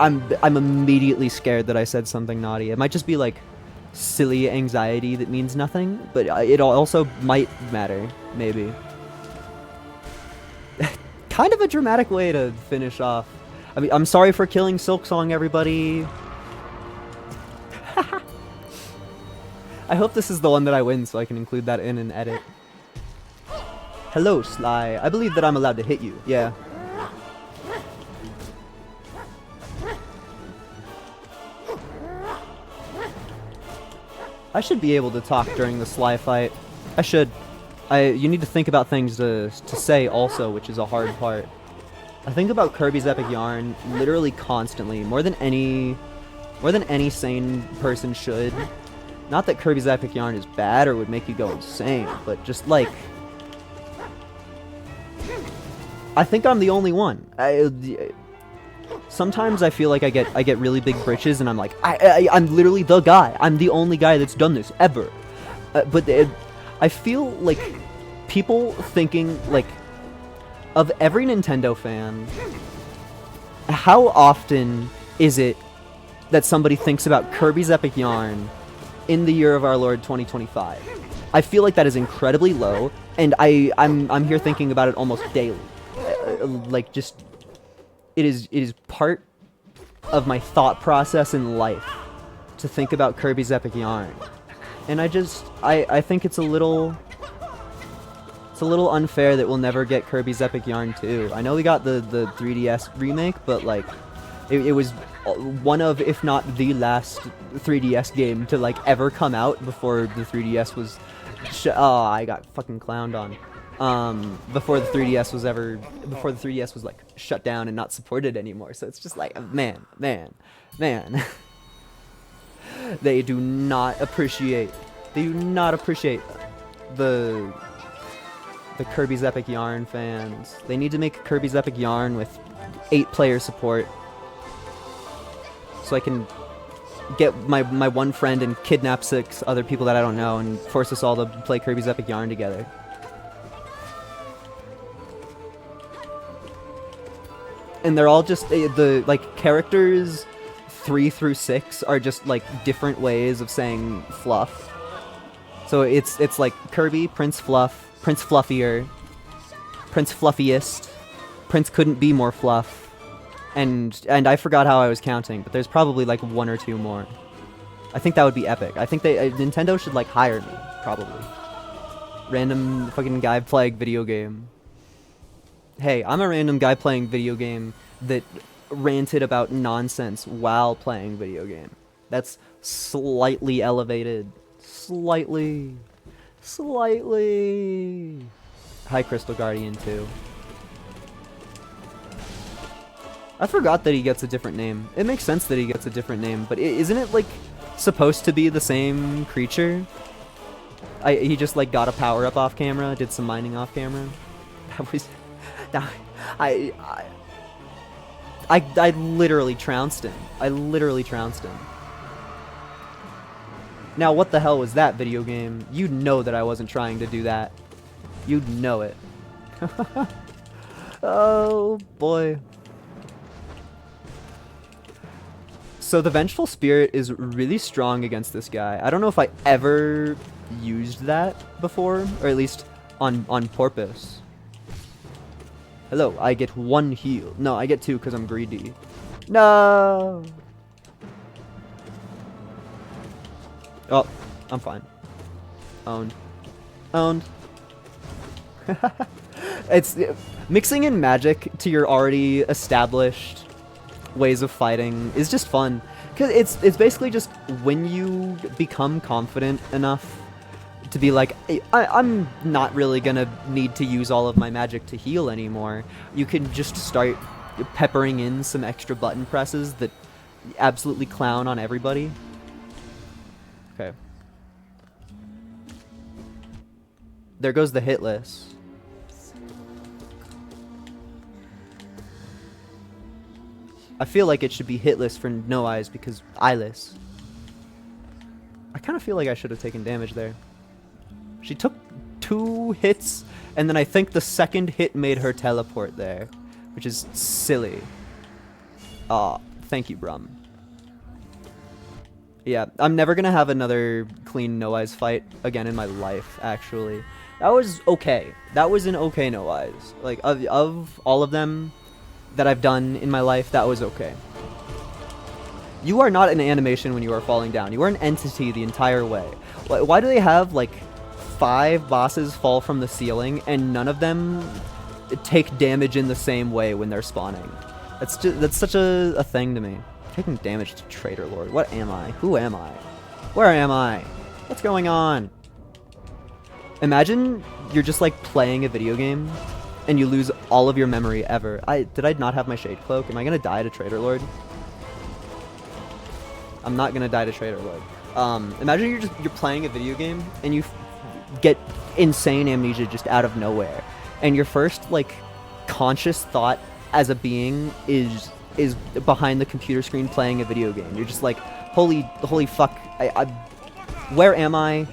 I'm immediately scared that I said something naughty. It might just be like silly anxiety that means nothing, but it also might matter, maybe. Kind of a dramatic way to finish off. I mean, I'm sorry for killing Silksong, everybody. I hope this is the one that I win so I can include that in an edit. Hello, Sly. I believe that I'm allowed to hit you. Yeah. I should be able to talk during the Sly fight. I should. You need to think about things to say also, which is a hard part. I think about Kirby's Epic Yarn literally constantly, more than any sane person should. Not that Kirby's Epic Yarn is bad or would make you go insane, but just like, I think I'm the only one. Sometimes I feel like I get really big britches and I'm like, I'm literally the guy. I'm the only guy that's done this ever. But I feel like people thinking like, of every Nintendo fan, how often is it that somebody thinks about Kirby's Epic Yarn in the year of our Lord 2025? I feel like that is incredibly low, and I'm here thinking about it almost daily. Like, just it is part of my thought process in life to think about Kirby's Epic Yarn, and I think it's a little unfair that we'll never get Kirby's Epic Yarn 2. I know we got the 3DS remake, but like it was one of, if not the last 3DS game to like ever come out before the 3DS was oh, I got fucking clowned on. Before the 3DS was like shut down and not supported anymore. So it's just like, man. They do not appreciate the Kirby's Epic Yarn fans. They need to make Kirby's Epic Yarn with 8-player support, so I can get my one friend and kidnap 6 other people that I don't know and force us all to play Kirby's Epic Yarn together. And they're all just the like characters 3 through 6 are just like different ways of saying fluff. So it's like Kirby, Prince Fluff, Prince Fluffier, Prince Fluffiest, Prince couldn't be more fluff, and I forgot how I was counting, but there's probably like 1 or 2 more. I think that would be epic. I think Nintendo should like hire me, probably. Random fucking guy playing video game. Hey, I'm a random guy playing video game that ranted about nonsense while playing video game. That's slightly elevated. Slightly. Slightly. Hi, Crystal Guardian 2. I forgot that he gets a different name. It makes sense that he gets a different name, but isn't it, like, supposed to be the same creature? He just, like, got a power-up off camera, did some mining off camera. That was... I literally trounced him. I literally trounced him. Now, what the hell was that, video game? You know that I wasn't trying to do that. You'd know it. Oh, boy. So the Vengeful Spirit is really strong against this guy. I don't know if I ever used that before, or at least on purpose. Hello, I get 1 heal. No, I get 2 because I'm greedy. No! Oh, I'm fine. Owned. Owned. It's mixing in magic to your already established ways of fighting is just fun, because it's basically just when you become confident enough to be like, I'm not really gonna need to use all of my magic to heal anymore. You can just start peppering in some extra button presses that absolutely clown on everybody. Okay. There goes the hit list. I feel like it should be hitless for no eyes because eyeless. I kind of feel like I should have taken damage there. She took 2 hits, and then I think the second hit made her teleport there, which is silly. Aw, thank you, Brum. Yeah, I'm never gonna have another clean no eyes fight again in my life, actually. That was okay. That was an okay no eyes. Like, of all of them that I've done in my life, that was okay. You are not an animation when you are falling down. You are an entity the entire way. Why do they have, like, 5 bosses fall from the ceiling and none of them take damage in the same way when they're spawning? That's such a thing to me. Taking damage to Traitor Lord. What am I? Who am I? Where am I? What's going on? Imagine you're just, like, playing a video game and you lose all of your memory ever. Did I not have my Shade Cloak? Am I gonna die to Traitor Lord? I'm not gonna die to Traitor Lord. Imagine you're playing a video game and you get insane amnesia just out of nowhere, and your first, like, conscious thought as a being is behind the computer screen playing a video game. You're just like, holy fuck, where am I?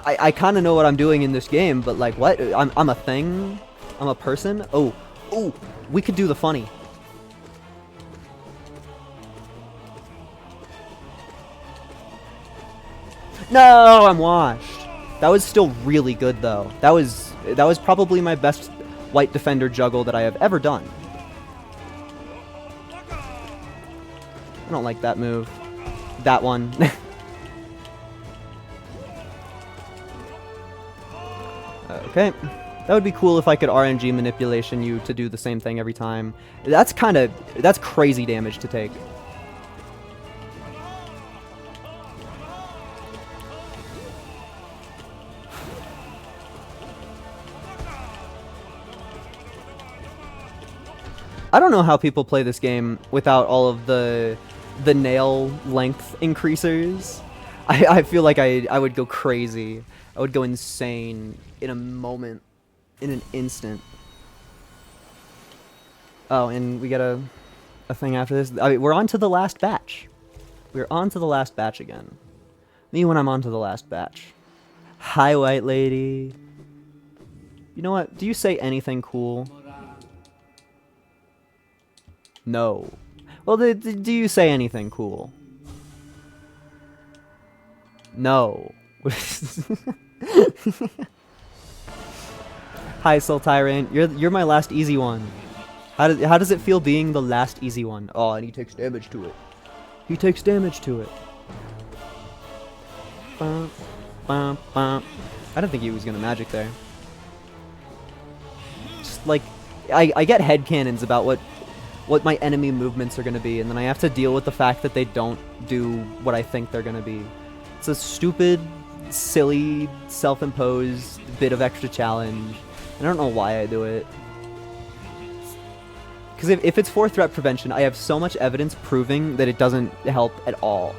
I kind of know what I'm doing in this game, but, like, what? I'm a thing? I'm a person? Oh, we could do the funny. No, I'm washed. That was still really good, though. That was probably my best white defender juggle that I have ever done. I don't like that move. That one. Okay. That would be cool if I could RNG manipulation you to do the same thing every time. That's crazy damage to take. I don't know how people play this game without all of the nail length increasers. I feel like I would go crazy. I would go insane in a moment. In an instant. Oh, and we got a thing after this. I mean, we're on to the last batch. We're on to the last batch again. Me when I'm on to the last batch. Hi, white lady. You know what? Do you say anything cool? No. Well, do you say anything cool? No. Hi, Soul Tyrant. You're my last easy one. How does it feel being the last easy one? Oh, and he takes damage to it. He takes damage to it. I didn't think he was gonna magic there. just like I get headcanons about what my enemy movements are gonna be, and then I have to deal with the fact that they don't do what I think they're gonna be. It's a stupid, silly, self-imposed bit of extra challenge. I don't know why I do it. Because if it's for threat prevention, I have so much evidence proving that it doesn't help at all.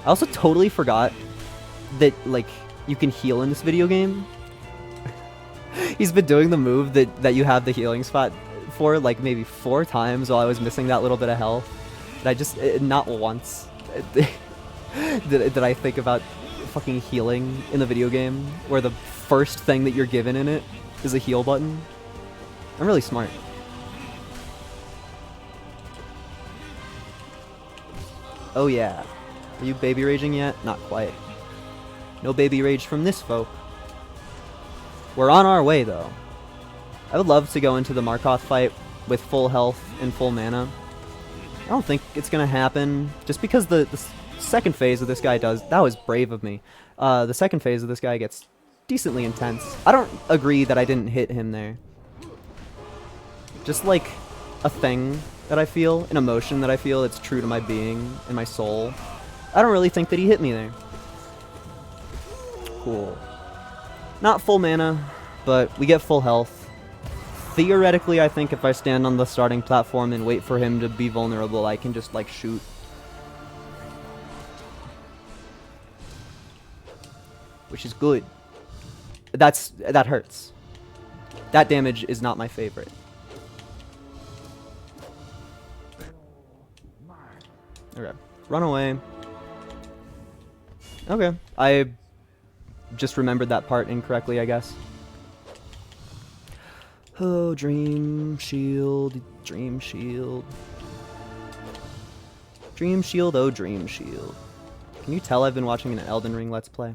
I also totally forgot that, like, you can heal in this video game. He's been doing the move that you have the healing spot for, like, maybe 4 times while I was missing that little bit of health. And I just, not once did I think about fucking healing in the video game, where the first thing that you're given in it is a heal button. I'm really smart. Oh yeah. Are you baby raging yet? Not quite. No baby rage from this folk. We're on our way though. I would love to go into the Markoth fight with full health and full mana. I don't think it's gonna happen, just because the second phase of this guy does. That was brave of me. The second phase of this guy gets decently intense. I don't agree that I didn't hit him there. Just like a thing that I feel, an emotion that I feel that's true to my being and my soul. I don't really think that he hit me there. Cool. Not full mana, but we get full health. Theoretically, I think if I stand on the starting platform and wait for him to be vulnerable, I can just, like, shoot. Which is good. That hurts. That damage is not my favorite. Okay. Run away. Okay. I just remembered that part incorrectly, I guess. Oh, Dream Shield. Dream Shield. Dream Shield, oh Dream Shield. Can you tell I've been watching an Elden Ring Let's Play?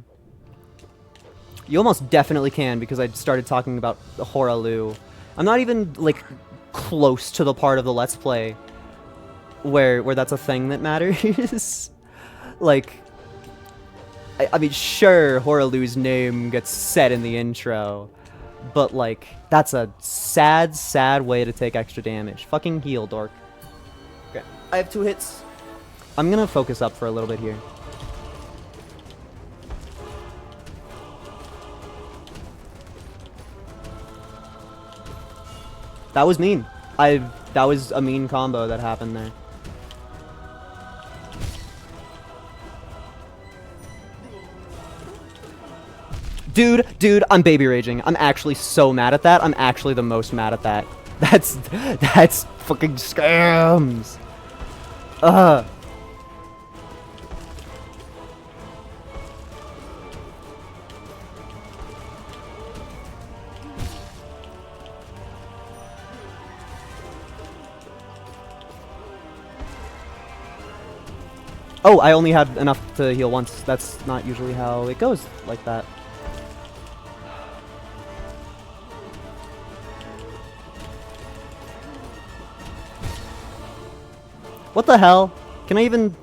You almost definitely can, because I started talking about Horalu. I'm not even, like, close to the part of the Let's Play where that's a thing that matters. Like, I mean, sure, Horalu's name gets said in the intro, but, like, that's a sad, sad way to take extra damage. Fucking heal, dork. Okay, I have 2 hits. I'm gonna focus up for a little bit here. That was mean. That was a mean combo that happened there. Dude, I'm baby raging. I'm actually so mad at that. I'm actually the most mad at that. That's fucking scams. Oh, I only had enough to heal once. That's not usually how it goes like that. What the hell? Can I even...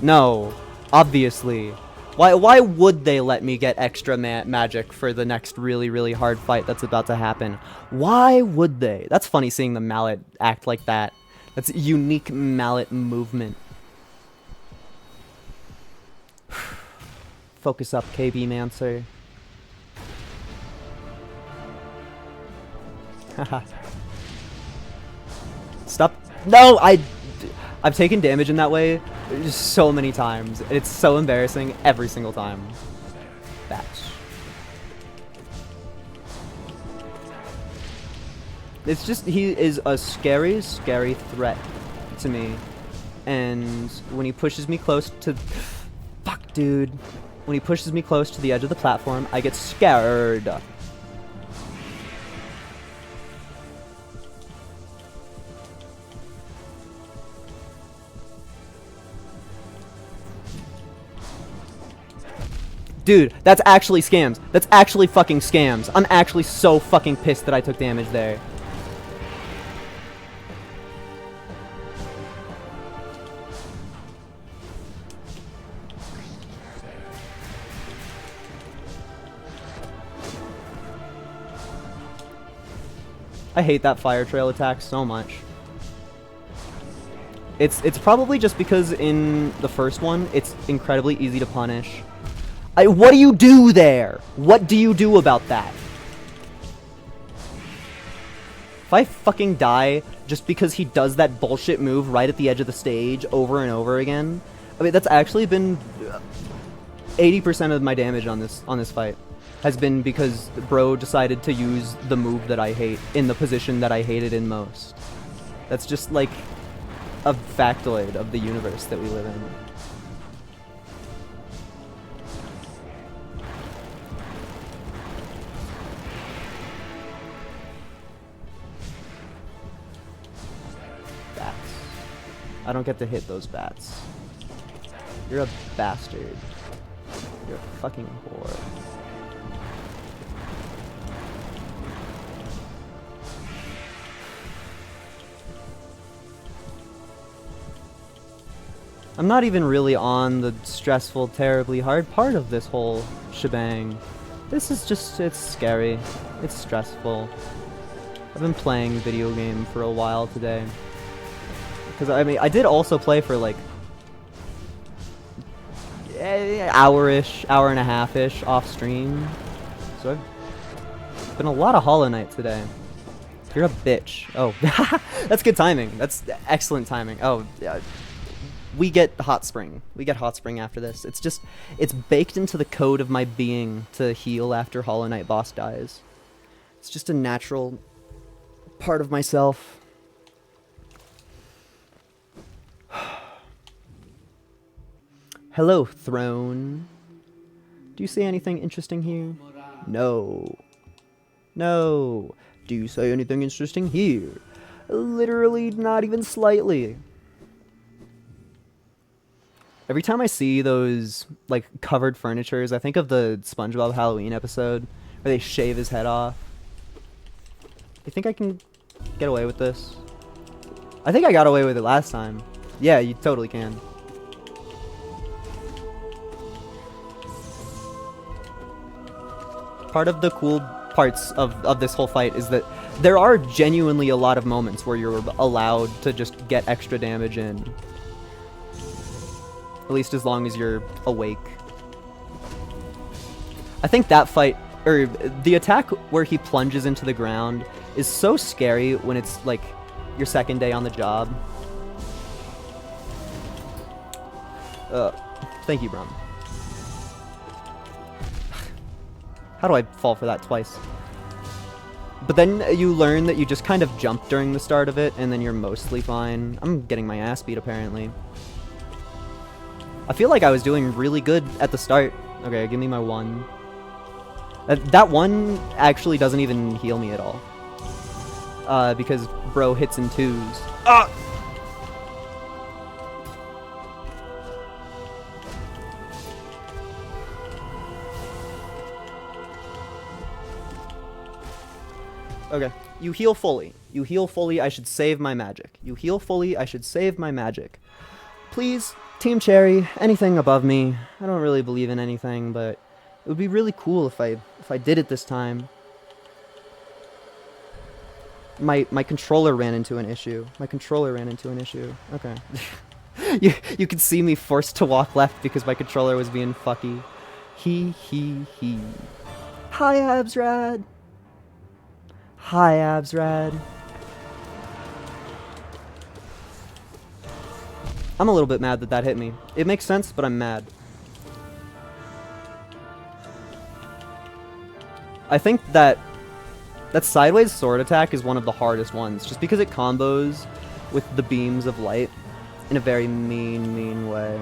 No. Obviously. Why would they let me get extra magic for the next really, really hard fight that's about to happen? Why would they? That's funny seeing the mallet act like that. That's unique mallet movement. Focus up, KB Mancer. Haha. Stop. No, I've taken damage in that way just so many times. It's so embarrassing every single time. Batch. It's just, he is a scary, scary threat to me. And when he pushes me close to... Fuck, dude. When he pushes me close to the edge of the platform, I get scared. Dude, that's actually scams. That's actually fucking scams. I'm actually so fucking pissed that I took damage there. I hate that fire trail attack so much. It's probably just because in the first one, it's incredibly easy to punish. What do you do there? What do you do about that? If I fucking die just because he does that bullshit move right at the edge of the stage over and over again, I mean, that's actually been 80% of my damage on this fight has been because bro decided to use the move that I hate in the position that I hate it in most. That's just like a factoid of the universe that we live in. Bats. I don't get to hit those bats. You're a bastard. You're a fucking whore. I'm not even really on the stressful, terribly hard part of this whole shebang. This is just, it's scary. It's stressful. I've been playing video game for a while today. Because, I mean, I did also play for like hour-ish, hour and a half-ish off stream. So I've been a lot of Hollow Knight today. You're a bitch. Oh, that's good timing. That's excellent timing. Oh, yeah. We get Hot Spring. We get Hot Spring after this. It's just, it's baked into the code of my being to heal after Hollow Knight boss dies. It's just a natural part of myself. Hello, throne. Do you say anything interesting here? No. No. Do you say anything interesting here? Literally not even slightly. Every time I see those, like, covered furnitures, I think of the SpongeBob Halloween episode where they shave his head off. You think I can get away with this? I think I got away with it last time. Yeah, you totally can. Part of the cool parts of this whole fight is that there are genuinely a lot of moments where you're allowed to just get extra damage in. At least as long as you're awake. I think that fight, or the attack where he plunges into the ground is so scary when it's like your second day on the job. Thank you, Brum. How do I fall for that twice? But then you learn that you just kind of jump during the start of it, and then you're mostly fine. I'm getting my ass beat, apparently. I feel like I was doing really good at the start. Okay, give me my one. That one actually doesn't even heal me at all. Because bro hits in twos. Ah! Okay, you heal fully. You heal fully, I should save my magic. You heal fully, I should save my magic. Please, Team Cherry, anything above me. I don't really believe in anything, but it would be really cool if I did it this time. My controller ran into an issue. My controller ran into an issue. Okay. you could see me forced to walk left because my controller was being fucky. He. Hi, Absrad. Hi, Absrad. I'm a little bit mad that that hit me. It makes sense, but I'm mad. I think that sideways sword attack is one of the hardest ones, just because it combos with the beams of light in a very mean way.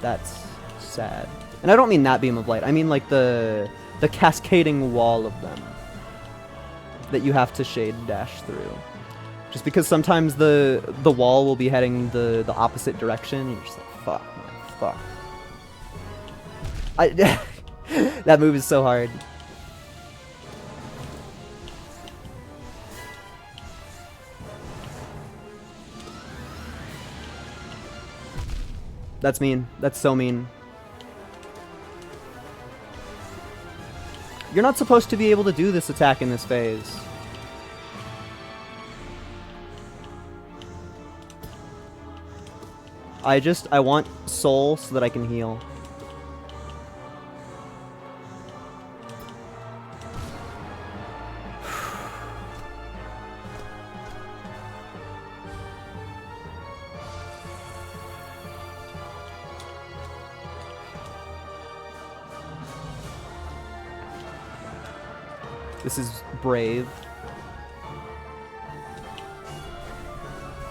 That's sad. And I don't mean that beam of light, I mean like the cascading wall of them that you have to shade dash through. Just because sometimes the wall will be heading the opposite direction, you're just like, fuck, man, fuck. That move is so hard. That's mean. That's so mean. You're not supposed to be able to do this attack in this phase. I want soul so that I can heal. This is brave.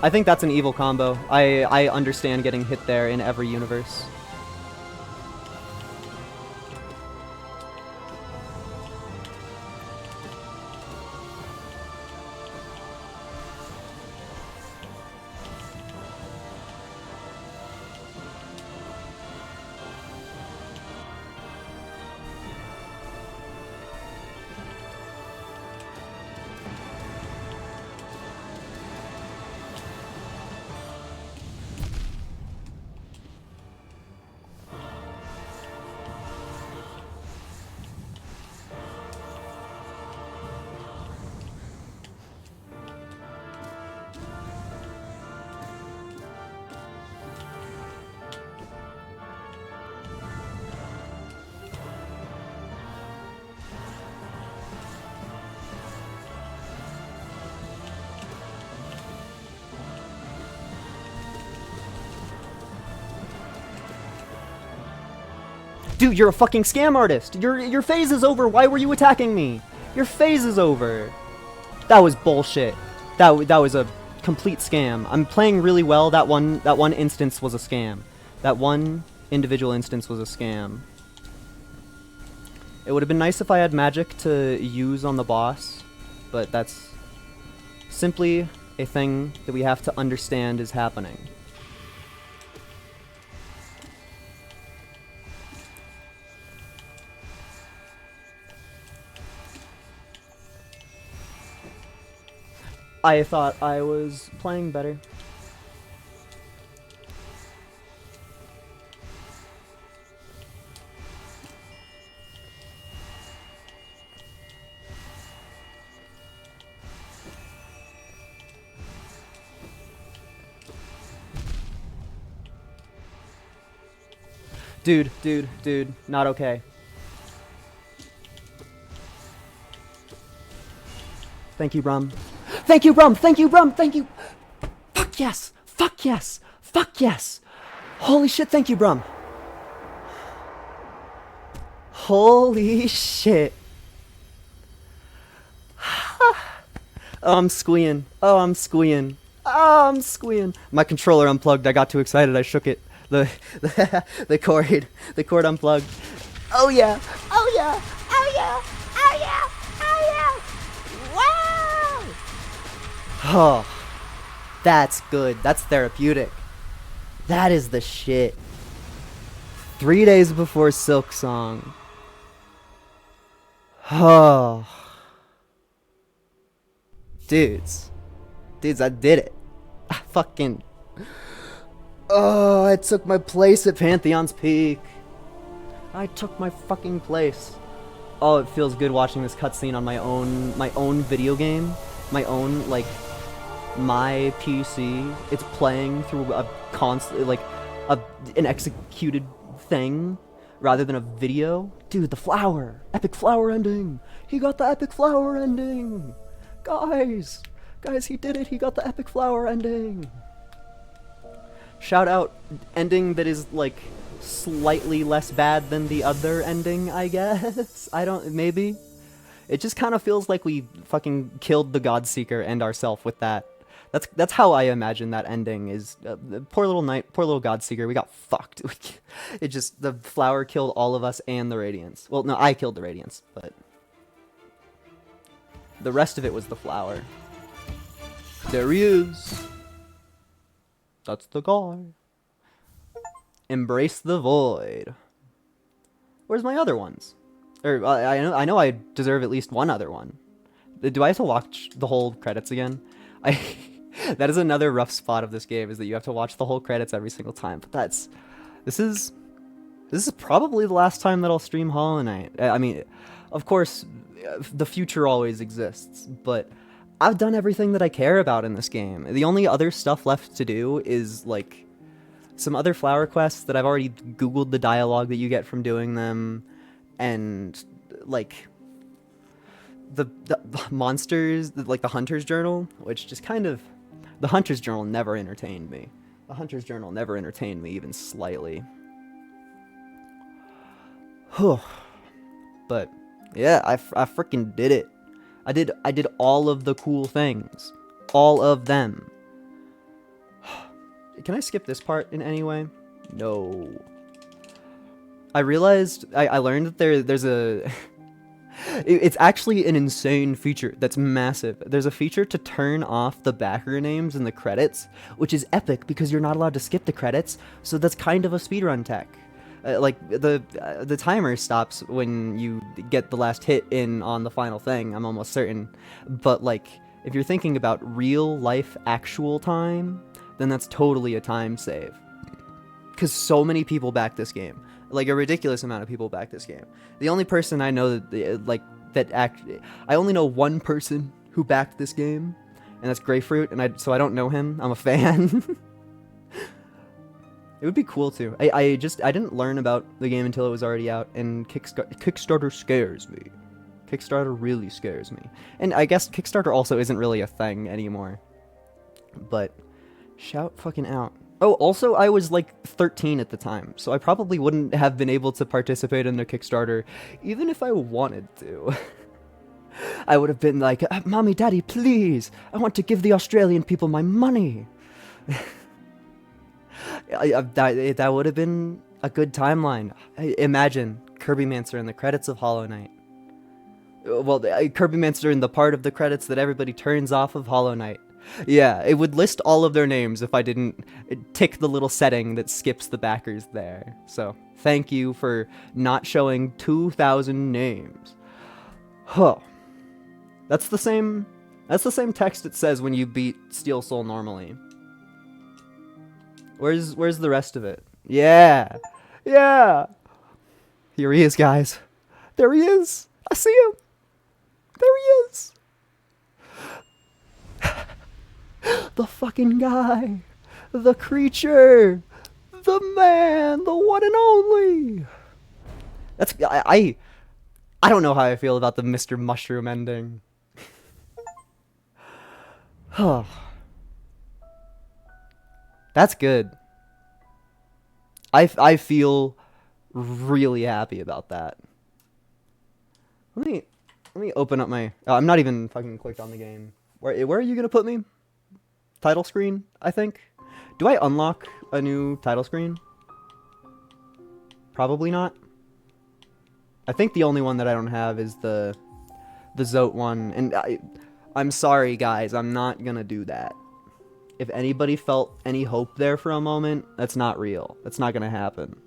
I think that's an evil combo. I understand getting hit there in every universe. Dude, you're a fucking scam artist. Your phase is over. Why were you attacking me? Your phase is over. That was bullshit. That was a complete scam. I'm playing really well. That one instance was a scam. That one individual instance was a scam. It would have been nice if I had magic to use on the boss, but that's simply a thing that we have to understand is happening. I thought I was playing better. Dude, not okay. Thank you, Brum. Thank you, Brum! Thank you, Brum! Thank you! Fuck yes! Fuck yes! Fuck yes! Holy shit, thank you, Brum! Holy shit. Oh, I'm squeeing. Oh, I'm squeeing. Oh, I'm squeeing. My controller unplugged. I got too excited. I shook it. The cord unplugged. Oh yeah. Oh yeah. Oh yeah. Oh yeah. Oh yeah. Wow. Oh, that's good. That's therapeutic. That is the shit. 3 days before Silk Song. Oh. Dudes, I did it. I fucking... Oh, I took my place at Pantheon's Peak. I took my fucking place. Oh, it feels good watching this cutscene on my own video game. My own, like, my PC. It's playing through a an executed thing rather than a video. Dude, the flower. Epic flower ending. He got the epic flower ending. Guys, he did it. He got the epic flower ending. Shout out ending that is, like, slightly less bad than the other ending, I guess. Maybe. It just kind of feels like we fucking killed the Godseeker and ourself with that. That's how I imagine that ending is. Poor little Godseeker, we got fucked. The flower killed all of us and the Radiance. Well, no, I killed the Radiance, but... the rest of it was the flower. There he is. That's the guy. Embrace the void. Where's my other ones? Or I know I deserve at least one other one. Do I have to watch the whole credits again? That is another rough spot of this game, is that you have to watch the whole credits every single time. But this is probably the last time that I'll stream Hollow Knight. I mean, of course, the future always exists, but I've done everything that I care about in this game. The only other stuff left to do is, like, some other flower quests that I've already Googled the dialogue that you get from doing them, and like the monsters, like the Hunter's Journal, which just kind of, the Hunter's Journal never entertained me. The Hunter's Journal never entertained me even slightly. But yeah, I freaking did it. I did all of the cool things, all of them. Can I skip this part in any way? No. I realized, I learned that there's a it's actually an insane feature that's massive. There's a feature to turn off the backer names in the credits, which is epic because you're not allowed to skip the credits, so that's kind of a speedrun tech. Like, the timer stops when you get the last hit in on the final thing, I'm almost certain. But, like, if you're thinking about real life actual time, then that's totally a time save. Because so many people back this game. Like, a ridiculous amount of people back this game. The only person I know I only know one person who backed this game, and that's Grapefruit, and so I don't know him. I'm a fan. It would be cool to. I didn't learn about the game until it was already out, and Kickstarter scares me. Kickstarter really scares me. And I guess Kickstarter also isn't really a thing anymore. But shout fucking out. Oh, also, I was like 13 at the time, so I probably wouldn't have been able to participate in a Kickstarter, even if I wanted to. I would have been like, Mommy, Daddy, please, I want to give the Australian people my money. That would have been a good timeline. Imagine Kirby Mancer in the credits of Hollow Knight. Well, Kirby Mancer in the part of the credits that everybody turns off of Hollow Knight. Yeah, it would list all of their names if I didn't tick the little setting that skips the backers there. So, thank you for not showing 2,000 names. Huh. That's the same text it says when you beat Steel Soul normally. Where's the rest of it? Yeah. Yeah. Here he is, guys. There he is. I see him. There he is. The fucking guy, the creature, the man, the one and only. That's I don't know how I feel about the Mr. Mushroom ending. That's good. I feel really happy about that. Let me open up my. Oh, I'm not even fucking clicked on the game. Where are you gonna put me? Title screen, I think. Do I unlock a new title screen? Probably not. I think the only one that I don't have is the Zote one, and I'm sorry guys, I'm not gonna do that. If anybody felt any hope there for a moment, that's not real. That's not gonna happen.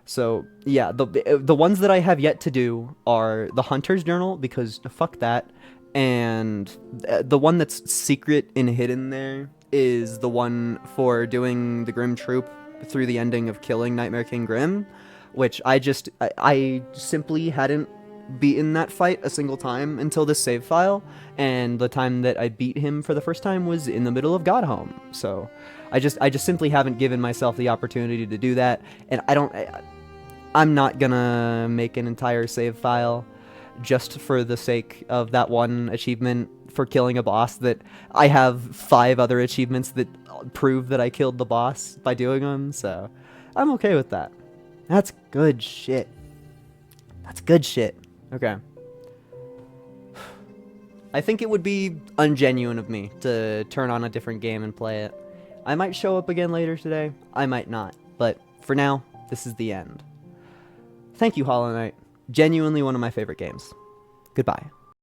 So yeah, the ones that I have yet to do are the Hunter's Journal, because fuck that. And the one that's secret and hidden there is the one for doing the Grim Troop through the ending of killing Nightmare King Grim, which I simply hadn't beaten that fight a single time until this save file, and the time that I beat him for the first time was in the middle of Godhome. So I just simply haven't given myself the opportunity to do that, and I'm not gonna make an entire save file just for the sake of that one achievement for killing a boss that I have 5 other achievements that prove that I killed the boss by doing them, so I'm okay with that. That's good shit. That's good shit. Okay. I think it would be ungenuine of me to turn on a different game and play it. I might show up again later today, I might not, but for now, this is the end. Thank you, Hollow Knight. Genuinely one of my favorite games. Goodbye.